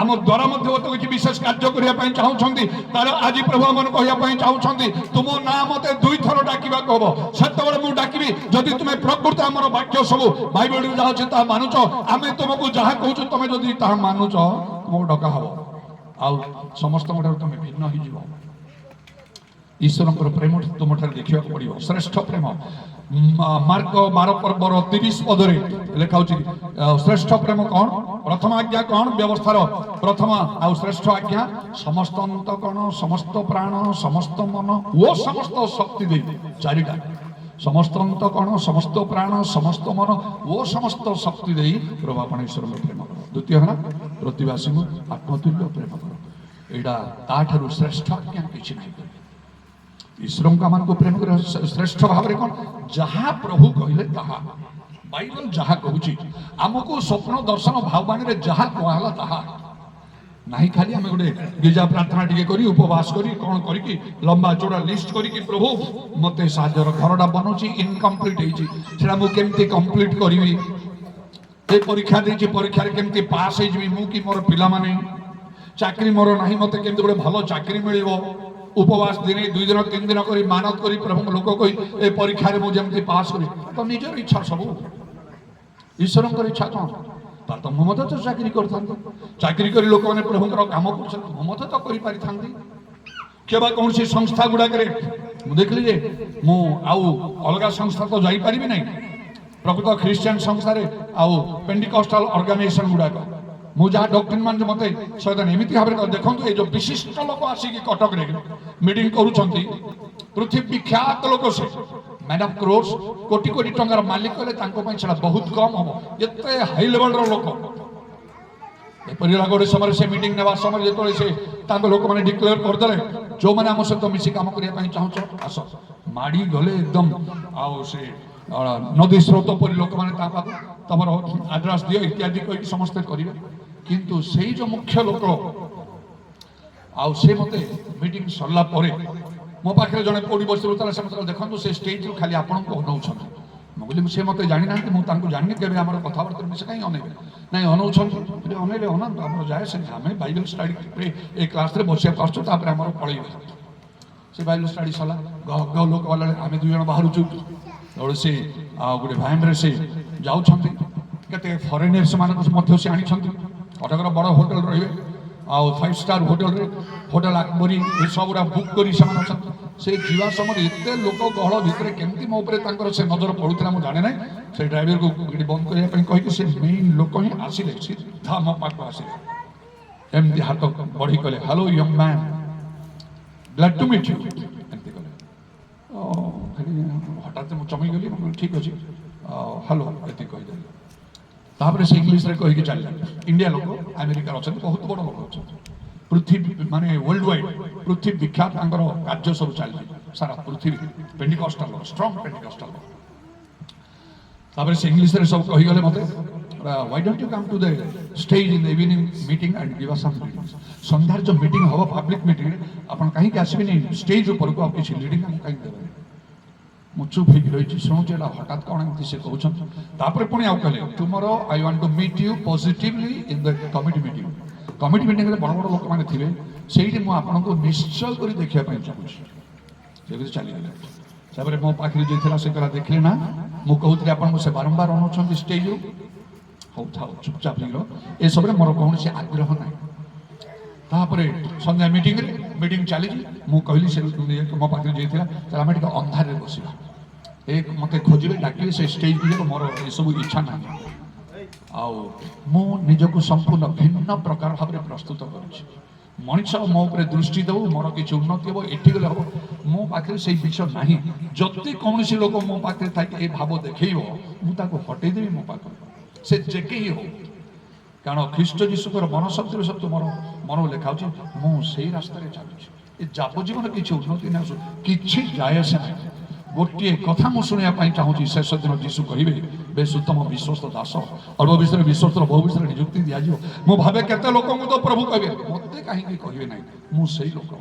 ଆମ ଦ୍ୱାରା ମଧ୍ୟ କିଛି ବିଶେଷ କାର୍ଯ୍ୟ କରିବା ପାଇଁ ଚାହୁଁଛନ୍ତି ତାହେଲେ ଆଜି ପ୍ରଭୁ ଆମକୁ କହିବା ପାଇଁ ଚାହୁଁଛନ୍ତି ତୁମ ନାଁ ମତେ ଦୁଇଥର ଡାକିବାକୁ ହବ ସେତେବେଳେ ମୁଁ ଡାକିବି ଯଦି ତୁମେ ପ୍ରକୃତ ଆମର ବାକ୍ୟ ସବୁ ବାଇବେଲରେ ଯାହା ଅଛି ତାହା ମାନୁଛ ଆମେ ତୁମକୁ ଯାହା କହୁଛୁ ତମେ ଯଦି ତାହା ମାନୁଛ ତୁମକୁ ଡକା ହବ ଆଉ ସମସ୍ତଙ୍କ ଠାରୁ ତମେ ଭିନ୍ନ ହେଇଯିବ ଈଶ୍ୱରଙ୍କର ପ୍ରେମ ତୁମଠାରେ ଦେଖିବାକୁ ପଡିବ ଶ୍ରେଷ୍ଠ ପ୍ରେମ ମାର୍କ 12 ପର୍ବର 30 ପଦରେ ଲେଖା ହଉଛି ଶ୍ରେଷ୍ଠ ପ୍ରେମ କଣ ପ୍ରଥମ ଆଜ୍ଞା କଣ ବ୍ୟବସ୍ଥାର ପ୍ରଥମ ଆଉ ଶ୍ରେଷ୍ଠ ଆଜ୍ଞା ସମସ୍ତ ଅନ୍ତଃକରଣ ସମସ୍ତ ପ୍ରାଣ ସମସ୍ତ ମନ ଓ ସମସ୍ତ ଶକ୍ତି ଦେଇ ଚାରିଟା ସମସ୍ତ ଅନ୍ତଃକରଣ ସମସ୍ତ ପ୍ରାଣ ସମସ୍ତ ମନ ଓ ସମସ୍ତ ଶକ୍ତି ଦେଇ ପ୍ରଭୁ ଆପଣ ଈଶ୍ୱରଙ୍କ ପ୍ରେମ କର ଦ୍ୱିତୀୟ ହେଲା ପ୍ରତିବାସୀଙ୍କୁ ଆତ୍ମତୁଲ୍ୟ ପ୍ରେମ କର ଏଇଟା ତାଠାରୁ ଶ୍ରେଷ୍ଠ ଆଜ୍ଞା କିଛି ନାହିଁ ଈଶ୍ୱରଙ୍କୁ ଆମକୁ ପ୍ରେମ କରିବା ଶ୍ରେଷ୍ଠ ଭାବରେ କଣ ଯାହା ପ୍ରଭୁ କହିଲେ ତାହା ବାଇବେଲ ଯାହା କହୁଛି ଆମକୁ ସ୍ୱପ୍ନ ଦର୍ଶନ ଭାବବାଣୀରେ ଯାହା କୁହାହେଲା ତାହା ନାହିଁ ଖାଲି ଆମେ ଗୋଟେ ଗିର୍ଜା ପ୍ରାର୍ଥନା ଟିକେ କରି ଉପବାସ କରି କଣ କରିକି ଲମ୍ବା ଚଉଡ଼ା ଲିଷ୍ଟ କରିକି ପ୍ରଭୁ ମତେ ସାହାଯ୍ୟର ଘରଟା ବନଉଛି ଇନକମ୍ପ୍ଲିଟ ହେଇଛି ସେଟା ମୁଁ କେମିତି କମ୍ପ୍ଲିଟ କରିବି ଏ ପରୀକ୍ଷା ଦେଇଛି ପରୀକ୍ଷାରେ କେମିତି ପାସ୍ ହେଇଯିବି ମୁଁ କି ମୋର ପିଲାମାନେ ଚାକିରି ମୋର ନାହିଁ ମତେ କେମିତି ଗୋଟେ ଭଲ ଚାକିରି ମିଳିବ ଉପବାସ ଦିନେ 2 ଦିନ 3 ଦିନ କରି ମାନତ କରି ପ୍ରଭୁଙ୍କ ଲୋକ କହି ଏ ପରୀକ୍ଷାରେ ମୁଁ ଯେମିତି ପାସ୍ କରି ତ ନିଜର ଇଚ୍ଛା ସବୁ ଈଶ୍ୱରଙ୍କର ଇଚ୍ଛା କଣ ତାର ତ ମୁଁ ମଧ୍ୟ ତ ଚାକିରି କରିଥାନ୍ତି, ଚାକିରି କରି ଲୋକମାନେ ପ୍ରଭୁଙ୍କର କାମ କରୁଛନ୍ତି, ମୁଁ ମଧ୍ୟ ତ କରିପାରିଥାନ୍ତି। କେବା କୌଣସି ସଂସ୍ଥା ଗୁଡ଼ାକରେ ମୁଁ ଦେଖିଲି ଯେ ମୁଁ ଆଉ ଅଲଗା ସଂସ୍ଥା ତ ଯାଇପାରିବି ନାହିଁ, ପ୍ରକୃତ ଖ୍ରୀଷ୍ଟିଆନ ସଂସ୍ଥାରେ ଆଉ ପେଣ୍ଟିକଷ୍ଟାଲ ଅର୍ଗାନାଇଜେସନ ଗୁଡ଼ାକ ମୁଁ ଯାହା ଡକ୍ଟ୍ରିନ୍ ମାନେ ମୋତେ ସହିତ ଏମିତି ଭାବରେ ଦେଖନ୍ତୁ, ଏ ଯେଉଁ ବିଶିଷ୍ଟ ଲୋକ ଆସିକି କଟକରେ ମିଟିଂ କରୁଛନ୍ତି, ପୃଥିବୀ ବିଖ୍ୟାତ ଲୋକ ସେ man of crores, crore crore ଟଙ୍କାର ମାଲିକ ହେଲେ ତାଙ୍କ ପାଇଁ ସେଟା ବହୁତ କମ୍ ହବ, ଏତେ ହାଇ ଲେଭେଲର ଲୋକ। ଏପରି ଗୋଟେ ସମୟରେ ସେ ମିଟିଂ ନେବା ସମୟରେ ଯେତେବେଳେ ସେ ତାଙ୍କ ଲୋକମାନେ ଡିକ୍ଲେୟାର କରିଦେଲେ, ଯେଉଁମାନେ ଆମ ସହିତ ମିଶି କାମ କରିବା ପାଇଁ ଚାହୁଁଛ ଆସ, ମାଡ଼ି ଗଲେ ଏକଦମ। ଆଉ ସେ ନଦୀ ସ୍ରୋତ ପରି ଲୋକମାନେ ତା ପାଖକୁ ତମର ଆଡ୍ରେସ୍ ଦିଅ ଇତ୍ୟାଦି କହିକି ସମସ୍ତେ କରିବେ। କିନ୍ତୁ ସେଇ ଯେଉଁ ମୁଖ୍ୟ ଲୋକ ଆଉ ସେ ମୋତେ ମିଟିଂ ସରିଲା ପରେ ମୋ ପାଖରେ ଜଣେ କୋଉଠି ବସିଥିଲୁ, ତାହେଲେ ସେ ମୋତେ ଦେଖନ୍ତୁ ସେ ଷ୍ଟେଜ୍ରୁ ଖାଲି ଆପଣଙ୍କୁ ଅନଉଛନ୍ତି। ମୁଁ କହିଲି ସେ ମୋତେ ଜାଣିନାହାନ୍ତି, ମୁଁ ତାଙ୍କୁ ଜାଣିନି, କେବେ ଆମର କଥାବାର୍ତ୍ତା ମିଶେ କାହିଁ ଅନେଇବେ, ନାଇଁ ଅନଉଛନ୍ତି, ଅନେଇଲେ ଅନାନ୍ତୁ, ଆମର ଯାଏ ସେ ଆମେ ବାଇବେଲ ଷ୍ଟଡି ଏ କ୍ଲାସ୍ରେ ବସିବାକୁ ଆସୁଛୁ, ତାପରେ ଆମର ପଳେଇବେ। ସେ ବାଇବେଲ ଷ୍ଟଡି ସରିଲା, ଗହ ଲୋକ ଗଲା, ଆମେ ଦୁଇ ଜଣ ବାହାରୁଛୁ, ସେ ଆଉ ଗୋଟେ ଭ୍ୟାନ୍ରେ ସେ ଯାଉଛନ୍ତି, କେତେ ଫରେନର୍ସ ମାନଙ୍କୁ ମଧ୍ୟ ସେ ଆଣିଛନ୍ତି, କଟକର ବଡ଼ ହୋଟେଲ ରହିବେ, ଆଉ 5 ଷ୍ଟାର ହୋଟେଲରେ, ହୋଟେଲ ଆକବରୀ ଏସବୁରା ବୁକ୍ କରି ସେମାନେ ଅଛନ୍ତି। ସେ ଯିବା ସମୟରେ ଏତେ ଲୋକ ଗହଳ ଭିତରେ କେମିତି ମୋ ଉପରେ ତାଙ୍କର ସେ ନଜର ପଡ଼ୁଥିଲା ମୁଁ ଜାଣେ ନାହିଁ। ସେ ଡ୍ରାଇଭରକୁ ଗାଡ଼ି ବନ୍ଦ କରିବା ପାଇଁ କହିକି ସେ ମେନ୍ ଲୋକ ହିଁ ଆସିଲେ, ସିଧା ମୋ ପାଖକୁ ଆସିଲେ, ଏମିତି ହାତ ବଢ଼ି କଲେ, hello young man, glad to meet you, ଏମିତି କଲେ। ହଠାତ୍ ମୁଁ ଚମିଗଲି, ମୁଁ କହିଲି ଠିକ୍ ଅଛି, ହ୍ୟାଲୋ ଏତିକି କହିଦେଲି। ତାପରେ ସେ ଇଂଲିଶରେ କହିକି ଚାଲିଲେ। ଇଣ୍ଡିଆ ଲୋକ ଆମେରିକାରେ ଅଛନ୍ତି, ବହୁତ ବଡ଼ ଲୋକ ଅଛନ୍ତି, ପୃଥିବୀ ମାନେ ୱାର୍ଲଡ ୱାଇଡ୍ ପୃଥିବୀ ବିଖ୍ୟାତ ତାଙ୍କର କାର୍ଯ୍ୟ ସବୁ ଚାଲିଛି ସାରା ପୃଥିବୀ, ପେଣ୍ଟିକଷ୍ଟାଲ ଲୋକ, ଷ୍ଟ୍ରଙ୍ଗ ପେଣ୍ଟିକଷ୍ଟାଲ ଲୋକ। ତାପରେ ସେ ଇଂଲିଶରେ ସବୁ କହିଗଲେ ମୋତେ, why don't you come to the stage in the evening meeting and give us some readings? ସନ୍ଧ୍ୟାରେ ଯେଉଁ ମିଟିଂ ହେବ ପାବ୍ଲିକ ମିଟିଂରେ ଆପଣ କାହିଁକି ଆସିବେନି ଷ୍ଟେଜ ଉପରକୁ, ଆଉ କିଛି ରିଡ଼ିଂ ଆମକୁ କାହିଁକି ଦେବେନି? ମୁଁ ଚୁପ୍ ହେଇକି ରହିଛି, ଶୁଣୁଛି ଏଇଟା ହଠାତ୍ କ'ଣ ଏମିତି ସେ କହୁଛନ୍ତି। ତାପରେ ପୁଣି ଆଉ କହିଲେ, tomorrow I want to meet you positively in the committee meeting. Committee ମିଟିଂରେ ବଡ଼ ବଡ଼ ଲୋକମାନେ ଥିବେ, ସେଇଠି ମୁଁ ଆପଣଙ୍କୁ ନିଶ୍ଚୟ କରି ଦେଖିବା ପାଇଁ ଚାହୁଁଛି। ସେମିତି ଚାଲିଗଲେ। ତାପରେ ମୋ ପାଖରେ ଯିଏ ଥିଲା ସେ କହିଲା, ଦେଖିଲେ ନା ମୁଁ କହୁଥିଲି ଆପଣଙ୍କୁ ସେ ବାରମ୍ବାର ଅନଉଛନ୍ତି ଷ୍ଟେଜରୁ, ହଉ ଥାଉ ଚୁପଚାପ ହେଇଗଲ, ଏସବୁରେ ମୋର କୌଣସି ଆଗ୍ରହ ନାହିଁ। ତାପରେ ସନ୍ଧ୍ୟା ମିଟିଂ ଚାଲିଛି, ମୁଁ କହିଲି ସେ ମୋ ପାଖରେ ଯିଏ ଥିଲା, ତାହେଲେ ଆମେ ଟିକେ ଅନ୍ଧାରରେ ବସିବା, ମୋତେ ଖୋଜିବେ ଡାକିବେ ସେ ଷ୍ଟେଜକୁ ଯିବ, ମୋର ଏସବୁ ଇଚ୍ଛା ନାହିଁ। ଆଉ ମୁଁ ନିଜକୁ ସମ୍ପୂର୍ଣ୍ଣ ଭିନ୍ନ ପ୍ରକାର ଭାବରେ ପ୍ରସ୍ତୁତ କରୁଛି। ମଣିଷ ମୋ ଉପରେ ଦୃଷ୍ଟି ଦେଉ, ମୋର କିଛି ଉନ୍ନତି ହେବ, ଏଠି ଗଲେ ହେବ, ମୋ ପାଖରେ ସେଇ ବିଷୟ ନାହିଁ। ଯଦି କୌଣସି ଲୋକ ମୋ ପାଖରେ ଥାଇକି ଏ ଭାବ ଦେଖେଇବ, ମୁଁ ତାକୁ ହଟେଇଦେବି ମୋ ପାଖରୁ, ସେ ଯେ କେହି ହଉ। କାରଣ ଖ୍ରୀଷ୍ଟ ଯୀଶୁଙ୍କର ମନଶକ୍ତିର ସହିତ ମୋର ମନ ଲେଖା ହେଉଛି, ମୁଁ ସେଇ ରାସ୍ତାରେ ଚାଲୁଛି। ଏ ଯାବଜୀବନ କିଛି ଉନ୍ନତି ନା କିଛି ଯାଏ ଆସେ ନାହିଁ। ଗୋଟିଏ କଥା ମୁଁ ଶୁଣିବା ପାଇଁ ଚାହୁଁଛି, ଶେଷ ଦିନ ଯୀଶୁ କହିବେ, ବେଶ ଉତ୍ତମ ବିଶ୍ୱସ୍ତ ଦାସ, ଅଳ୍ପ ବିଷୟରେ ବିଶ୍ୱସ୍ତ, ବହୁ ବିଷୟରେ ନିଯୁକ୍ତି ଦିଆଯିବ। ମୁଁ ଭାବେ କେତେ ଲୋକଙ୍କୁ ତ ପ୍ରଭୁ କହିବେ, ମୋତେ କାହିଁକି କହିବେ ନାହିଁ? ମୁଁ ସେଇ ଲୋକ,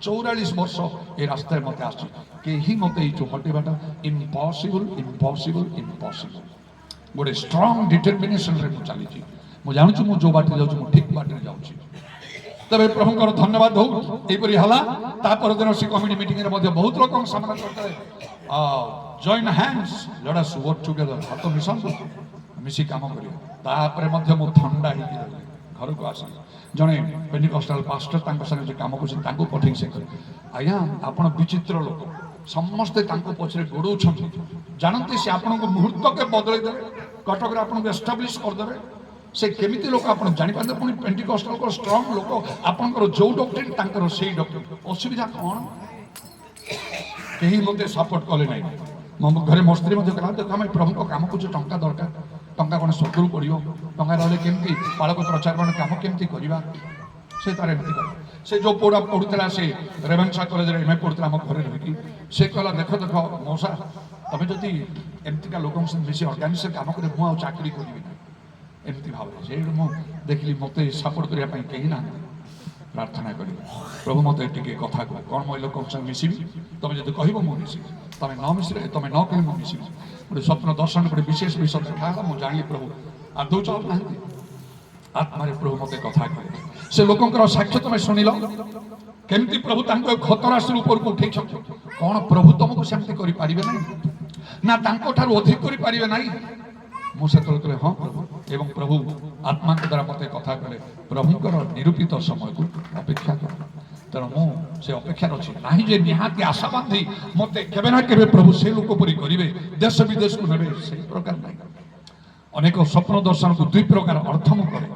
44 ବର୍ଷ ଏ ରାସ୍ତାରେ ମୋତେ ଆସିଛି, କେହି ମୋତେ ଏଇଠୁ ହଟେଇବାଟା ଇମ୍ପସିବଲ୍। ଗୋଟେ ଷ୍ଟ୍ରଙ୍ଗ ଡିଟରମିନେସନରେ ମୁଁ ଚାଲିଛି। ମୁଁ ଜାଣୁଛି ମୁଁ ଯେଉଁ ବାଟରେ ଯାଉଛି ମୁଁ ଠିକ୍ ବାଟରେ ଯାଉଛି। ତେବେ ପ୍ରଭୁଙ୍କର ଧନ୍ୟବାଦ ହଉ, ଏହିପରି ହେଲା। ତା ପରଦିନ ସେ କମିଟି ମିଟିଂରେ ମଧ୍ୟ ବହୁତ ଲୋକଙ୍କ ସାମ୍ନା କରିଥାଏ, join hands, let us work together, ହାତ ମିଶନ୍ତୁ, ମିଶି କାମ କରିବା। ତାପରେ ମଧ୍ୟ ମୁଁ ଥଣ୍ଡା ହେଇକି ରହିଲି, ଘରକୁ ଆସିଲି। ଜଣେ ପେଣ୍ଟିକଷ୍ଟାଲ ପାଷ୍ଟର ତାଙ୍କ ସାଙ୍ଗେ ଯେ କାମ କରୁଛନ୍ତି ତାଙ୍କୁ ପଠେଇକି ସେ କଲେ, ଆଜ୍ଞା ଆପଣ ବିଚିତ୍ର ଲୋକ, ସମସ୍ତେ ତାଙ୍କ ପଛରେ ଗୋଡ଼ଉଛନ୍ତି, ଜାଣନ୍ତି ସେ ଆପଣଙ୍କୁ ମୁହୂର୍ତ୍ତକେ ବଦଳେଇ ଦେବେ, କଟକରେ ଆପଣଙ୍କୁ ଏଷ୍ଟାବ୍ଲିଶ କରିଦେବେ। ସେ କେମିତି ଲୋକ ଆପଣ ଜାଣିପାରିବେ, ପୁଣି ପେଣ୍ଟିକଷ୍ଟାଲଙ୍କର ଷ୍ଟ୍ରଙ୍ଗ ଲୋକ, ଆପଣଙ୍କର ଯେଉଁ ଡକ୍ଟ୍ରିନ୍ ତାଙ୍କର ସେଇ ଡକ୍ଟ୍ରିନ୍। ଅସୁବିଧା କ'ଣ? କେହି ମୋତେ ସପୋର୍ଟ କଲେ ନାହିଁ। ମୋ ଘରେ ମୋ ସ୍ତ୍ରୀ ମଧ୍ୟ କହିଲା, ଦେଖ ଆମେ ପ୍ରଭୁଙ୍କ କାମ କରୁଛୁ, ଟଙ୍କା ଦରକାର, ଟଙ୍କା କ'ଣ ସ୍ୱର୍ଗରୁ ପଡ଼ିବ? ଟଙ୍କା ରହିଲେ କେମିତି ବାଳକ ପ୍ରଚାର କାମ କେମିତି କରିବା? ସେ ତାର ଏମିତି କଲା। ସେ ଯେଉଁ ପୁଅଟା ପଢ଼ୁଥିଲା, ସେ ରେଭେନ୍ସା କଲେଜରେ MA ପଢ଼ୁଥିଲା ଆମ ଘରେ ରହିକି, ସେ କହିଲା, ଦେଖ ମଉସା, ତମେ ଯଦି ଏମିତିକା ଲୋକଙ୍କ ସହିତ ବେଶୀ ଅର୍ଗାନାଇଜେସନ କାମ କରିବ, ମୁଁ ଆଉ ଚାକିରି କରିବି ନାହିଁ। ଏମିତି ଭାବରେ ସେଇଠୁ ମୁଁ ଦେଖିଲି ମୋତେ ସପୋର୍ଟ କରିବା ପାଇଁ କେହି ନାହାନ୍ତି। ପ୍ରାର୍ଥନା କରିବି, ପ୍ରଭୁ ମୋତେ ଟିକେ କଥା କୁହ, କ'ଣ ମୁଁ ଏ ଲୋକଙ୍କ ସଙ୍ଗେ ମିଶିବି? ତମେ ଯଦି କହିବ ମୁଁ ମିଶିବି, ତମେ ନ ମିଶିଲେ, ତମେ ନ କହିଲେ ମୁଁ ମିଶିବି। ଗୋଟେ ସ୍ୱପ୍ନ ଦର୍ଶନ, ଗୋଟେ ବିଶେଷ ବିଷୟ ଦେଖା ହେଲା, ମୁଁ ଜାଣିଲି ପ୍ରଭୁ ଆଦୌ ଚାହୁଁନାହାନ୍ତି। ଆତ୍ମାରେ ପ୍ରଭୁ ମୋତେ କଥା କଲେ। ସେ ଲୋକଙ୍କର ସାକ୍ଷ୍ୟ ତମେ ଶୁଣିଲ, କେମିତି ପ୍ରଭୁ ତାଙ୍କ ଖତରାଶିର ଉପରକୁ ଉଠେଇଛନ୍ତି। କ'ଣ ପ୍ରଭୁ ତମକୁ ସେମିତି କରିପାରିବେ ନାହିଁ? ନା ତାଙ୍କ ଠାରୁ ଅଧିକ କରିପାରିବେ ନାହିଁ? ମୁଁ ସେତେବେଳେ କହିଲେ ହଁ ପ୍ରଭୁ, ଏବଂ ପ୍ରଭୁ ଆତ୍ମାଙ୍କ ଦ୍ୱାରା ମୋତେ କଥା କଲେ ପ୍ରଭୁଙ୍କର ନିରୂପିତ ସମୟକୁ ଅପେକ୍ଷା କର। ତେଣୁ ମୁଁ ସେ ଅପେକ୍ଷାରେ ଅଛି, ନାହିଁ ଯେ ନିହାତି ଆଶା ବାନ୍ଧି ମୋତେ କେବେ ନା କେବେ ପ୍ରଭୁ ସେ ଲୋକ ପରି କରିବେ, ଦେଶ ବିଦେଶକୁ ନେବେ, ସେଇ ପ୍ରକାର ନାହିଁ। ଅନେକ ସ୍ୱପ୍ନ ଦର୍ଶନକୁ ଦୁଇ ପ୍ରକାର ଅର୍ଥ ମୁଁ କରେ,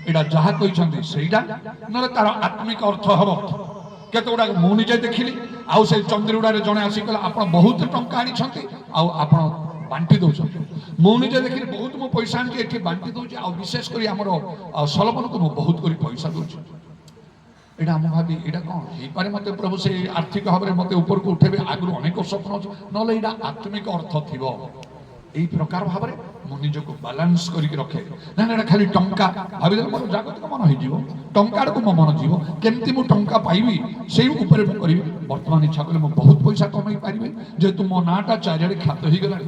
ଏଇଟା ଯାହା କହିଛନ୍ତି ସେଇଟା, ନହେଲେ ତାର ଆତ୍ମିକ ଅର୍ଥ ହବ। କେତେ ଗୁଡ଼ାକ ମୁଁ ନିଜେ ଦେଖିଲି, ଆଉ ସେ ଚନ୍ଦ୍ରଗୁଡ଼ାରେ ଜଣେ ଆସି କହିଲା ଆପଣ ବହୁତ ଟଙ୍କା ଆଣିଛନ୍ତି ଆଉ ଆପଣ ବାଣ୍ଟି ଦଉଛନ୍ତି। ମୁଁ ନିଜେ ଦେଖିଲି ବହୁତ ମୁଁ ପଇସା ଆଣିକି ଏଠି ବାଣ୍ଟି ଦଉଛି, ଆଉ ବିଶେଷ କରି ଆମର ସଲୋମନକୁ ମୁଁ ବହୁତ କରି ପଇସା ଦଉଛି। ଏଇଟା ମୁଁ ଭାବି ଏଇଟା କ'ଣ ହେଇପାରେ, ମୋତେ ପ୍ରଭୁ ସେ ଆର୍ଥିକ ଭାବରେ ମୋତେ ଉପରକୁ ଉଠେଇବେ, ଆଗରୁ ଅନେକ ସ୍ୱପ୍ନ ଅଛି, ନହେଲେ ଏଇଟା ଆତ୍ମିକ ଅର୍ଥ ଥିବ। এই প্রকার ভাবে ମୁଁ ନିଜକୁ ବାଲାନ୍ସ କରିକି ରଖେ। ନା ଏଇଟା ଖାଲି ଟଙ୍କା ଭାବିଦେଲେ ମୋର ଜାଗତିକ ମନ ହେଇଯିବ, ଟଙ୍କା ଆଡ଼କୁ ମୋ ମନ ଯିବ, କେମିତି ମୁଁ ଟଙ୍କା ପାଇବି ସେଇ ଉପରେ ମୁଁ କରିବି। ବର୍ତ୍ତମାନ ଇଚ୍ଛା କଲେ ମୁଁ ବହୁତ ପଇସା କମେଇ ପାରିବି, ଯେହେତୁ ମୋ ନାଁଟା ଚାରିଆଡ଼େ ଖ୍ୟାତ ହେଇଗଲାଣି,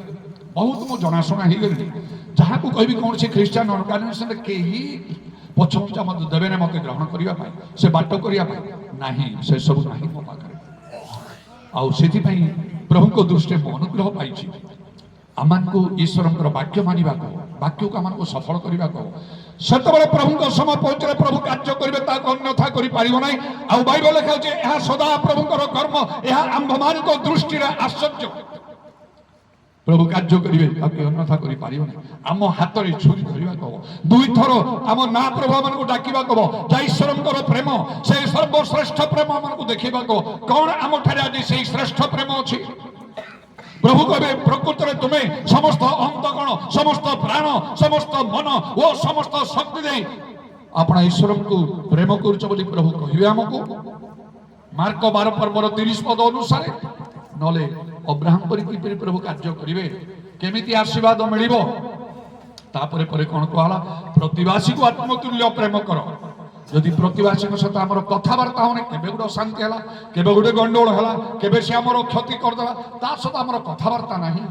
ବହୁତ ମୁଁ ଜଣାଶୁଣା ହେଇଗଲିଣି। ଯାହାକୁ କହିବି କୌଣସି ଖ୍ରୀଷ୍ଟିଆନ ଅର୍ଗାନାଇଜେସନରେ କେହି ପଛଘୁଞ୍ଚା ମୋତେ ଦେବେ ନା, ମୋତେ ଗ୍ରହଣ କରିବା ପାଇଁ, ସେ ବାଟ କରିବା ପାଇଁ ନାହିଁ, ସେସବୁ ନାହିଁ ମୋ ପାଖରେ। ଆଉ ସେଥିପାଇଁ ପ୍ରଭୁଙ୍କ ଦୃଷ୍ଟିରେ ମୁଁ ଅନୁଗ୍ରହ ପାଇଛି। ଆମକୁ ଈଶ୍ୱରଙ୍କର ବାକ୍ୟ ମାନିବାକୁ, ବାକ୍ୟକୁ ଆମକୁ ସଫଳ କରିବାକୁ, ସେତେବେଳେ ପ୍ରଭୁଙ୍କ ସମୟ ପହଞ୍ଚିଲେ ପ୍ରଭୁ କାର୍ଯ୍ୟ କରିବେ, ତାକୁ ଅନ୍ୟଥା କରିପାରିବ ନାହିଁ। ଆଉ ବାଇବଲ ଲେଖା ଅଛି ଏହା ସଦା ପ୍ରଭୁଙ୍କର କର୍ମ, ଏହା ଆମ୍ଭମାନଙ୍କ ଦୃଷ୍ଟିରେ ଆଶ୍ଚର୍ଯ୍ୟ। ପ୍ରଭୁ କାର୍ଯ୍ୟ କରିବେ, ତାକୁ ଅନ୍ୟଥା କରିପାରିବ ନାହିଁ। ଆମ ହାତରେ ଛୁରୀ ଧରିବାକୁ ହବ, ଦୁଇଥର ଆମ ନାଁ ପ୍ରଭୁ ମାନଙ୍କୁ ଡାକିବାକୁ ହବ। ଯାହା ଈଶ୍ୱରଙ୍କର ପ୍ରେମ, ସେଇ ସର୍ବଶ୍ରେଷ୍ଠ ପ୍ରେମ ଆମକୁ ଦେଖେଇବାକୁ ହବ। କ'ଣ ଆମଠାରେ ଆଜି ସେଇ ଶ୍ରେଷ୍ଠ ପ୍ରେମ ଅଛି? প্রভু কবে প্রকৃতরে তুমি সমস্ত অন্তকণ, সমস্ত প্রাণ, সমস্ত মন ও সমস্ত শক্তি দেই আপনা ঈশ্বরଙ୍କୁ প্রেম করছ বলি প্রভু কহিবে আমাকে। মার্ক 12 পর্বর 30 পদ অনুসারে, নলে অব্রাহম পরি কিপরি প্রভু কার্য করিবে, কেমিতি আশীর্বাদ মিলিব। তারপরে পরে কোন কহলা, প্রতিবাসীকে আত্মতুল্য প্রেম কর। যদি প্রতিবাসীଙ୍କ সହିତ ଆମର କଥାବାର୍ତ୍ତା ହଉନି, କେବେ ଗୋଟେ ଅଶାନ୍ତି ହେଲା, କେବେ ଗୋଟେ ଗଣ୍ଡଗୋଳ ହେଲା, କେବେ ସେ ଆମର କ୍ଷତି କରିଦେଲା, ତା ସହିତ ଆମର କଥାବାର୍ତ୍ତା ନାହିଁ,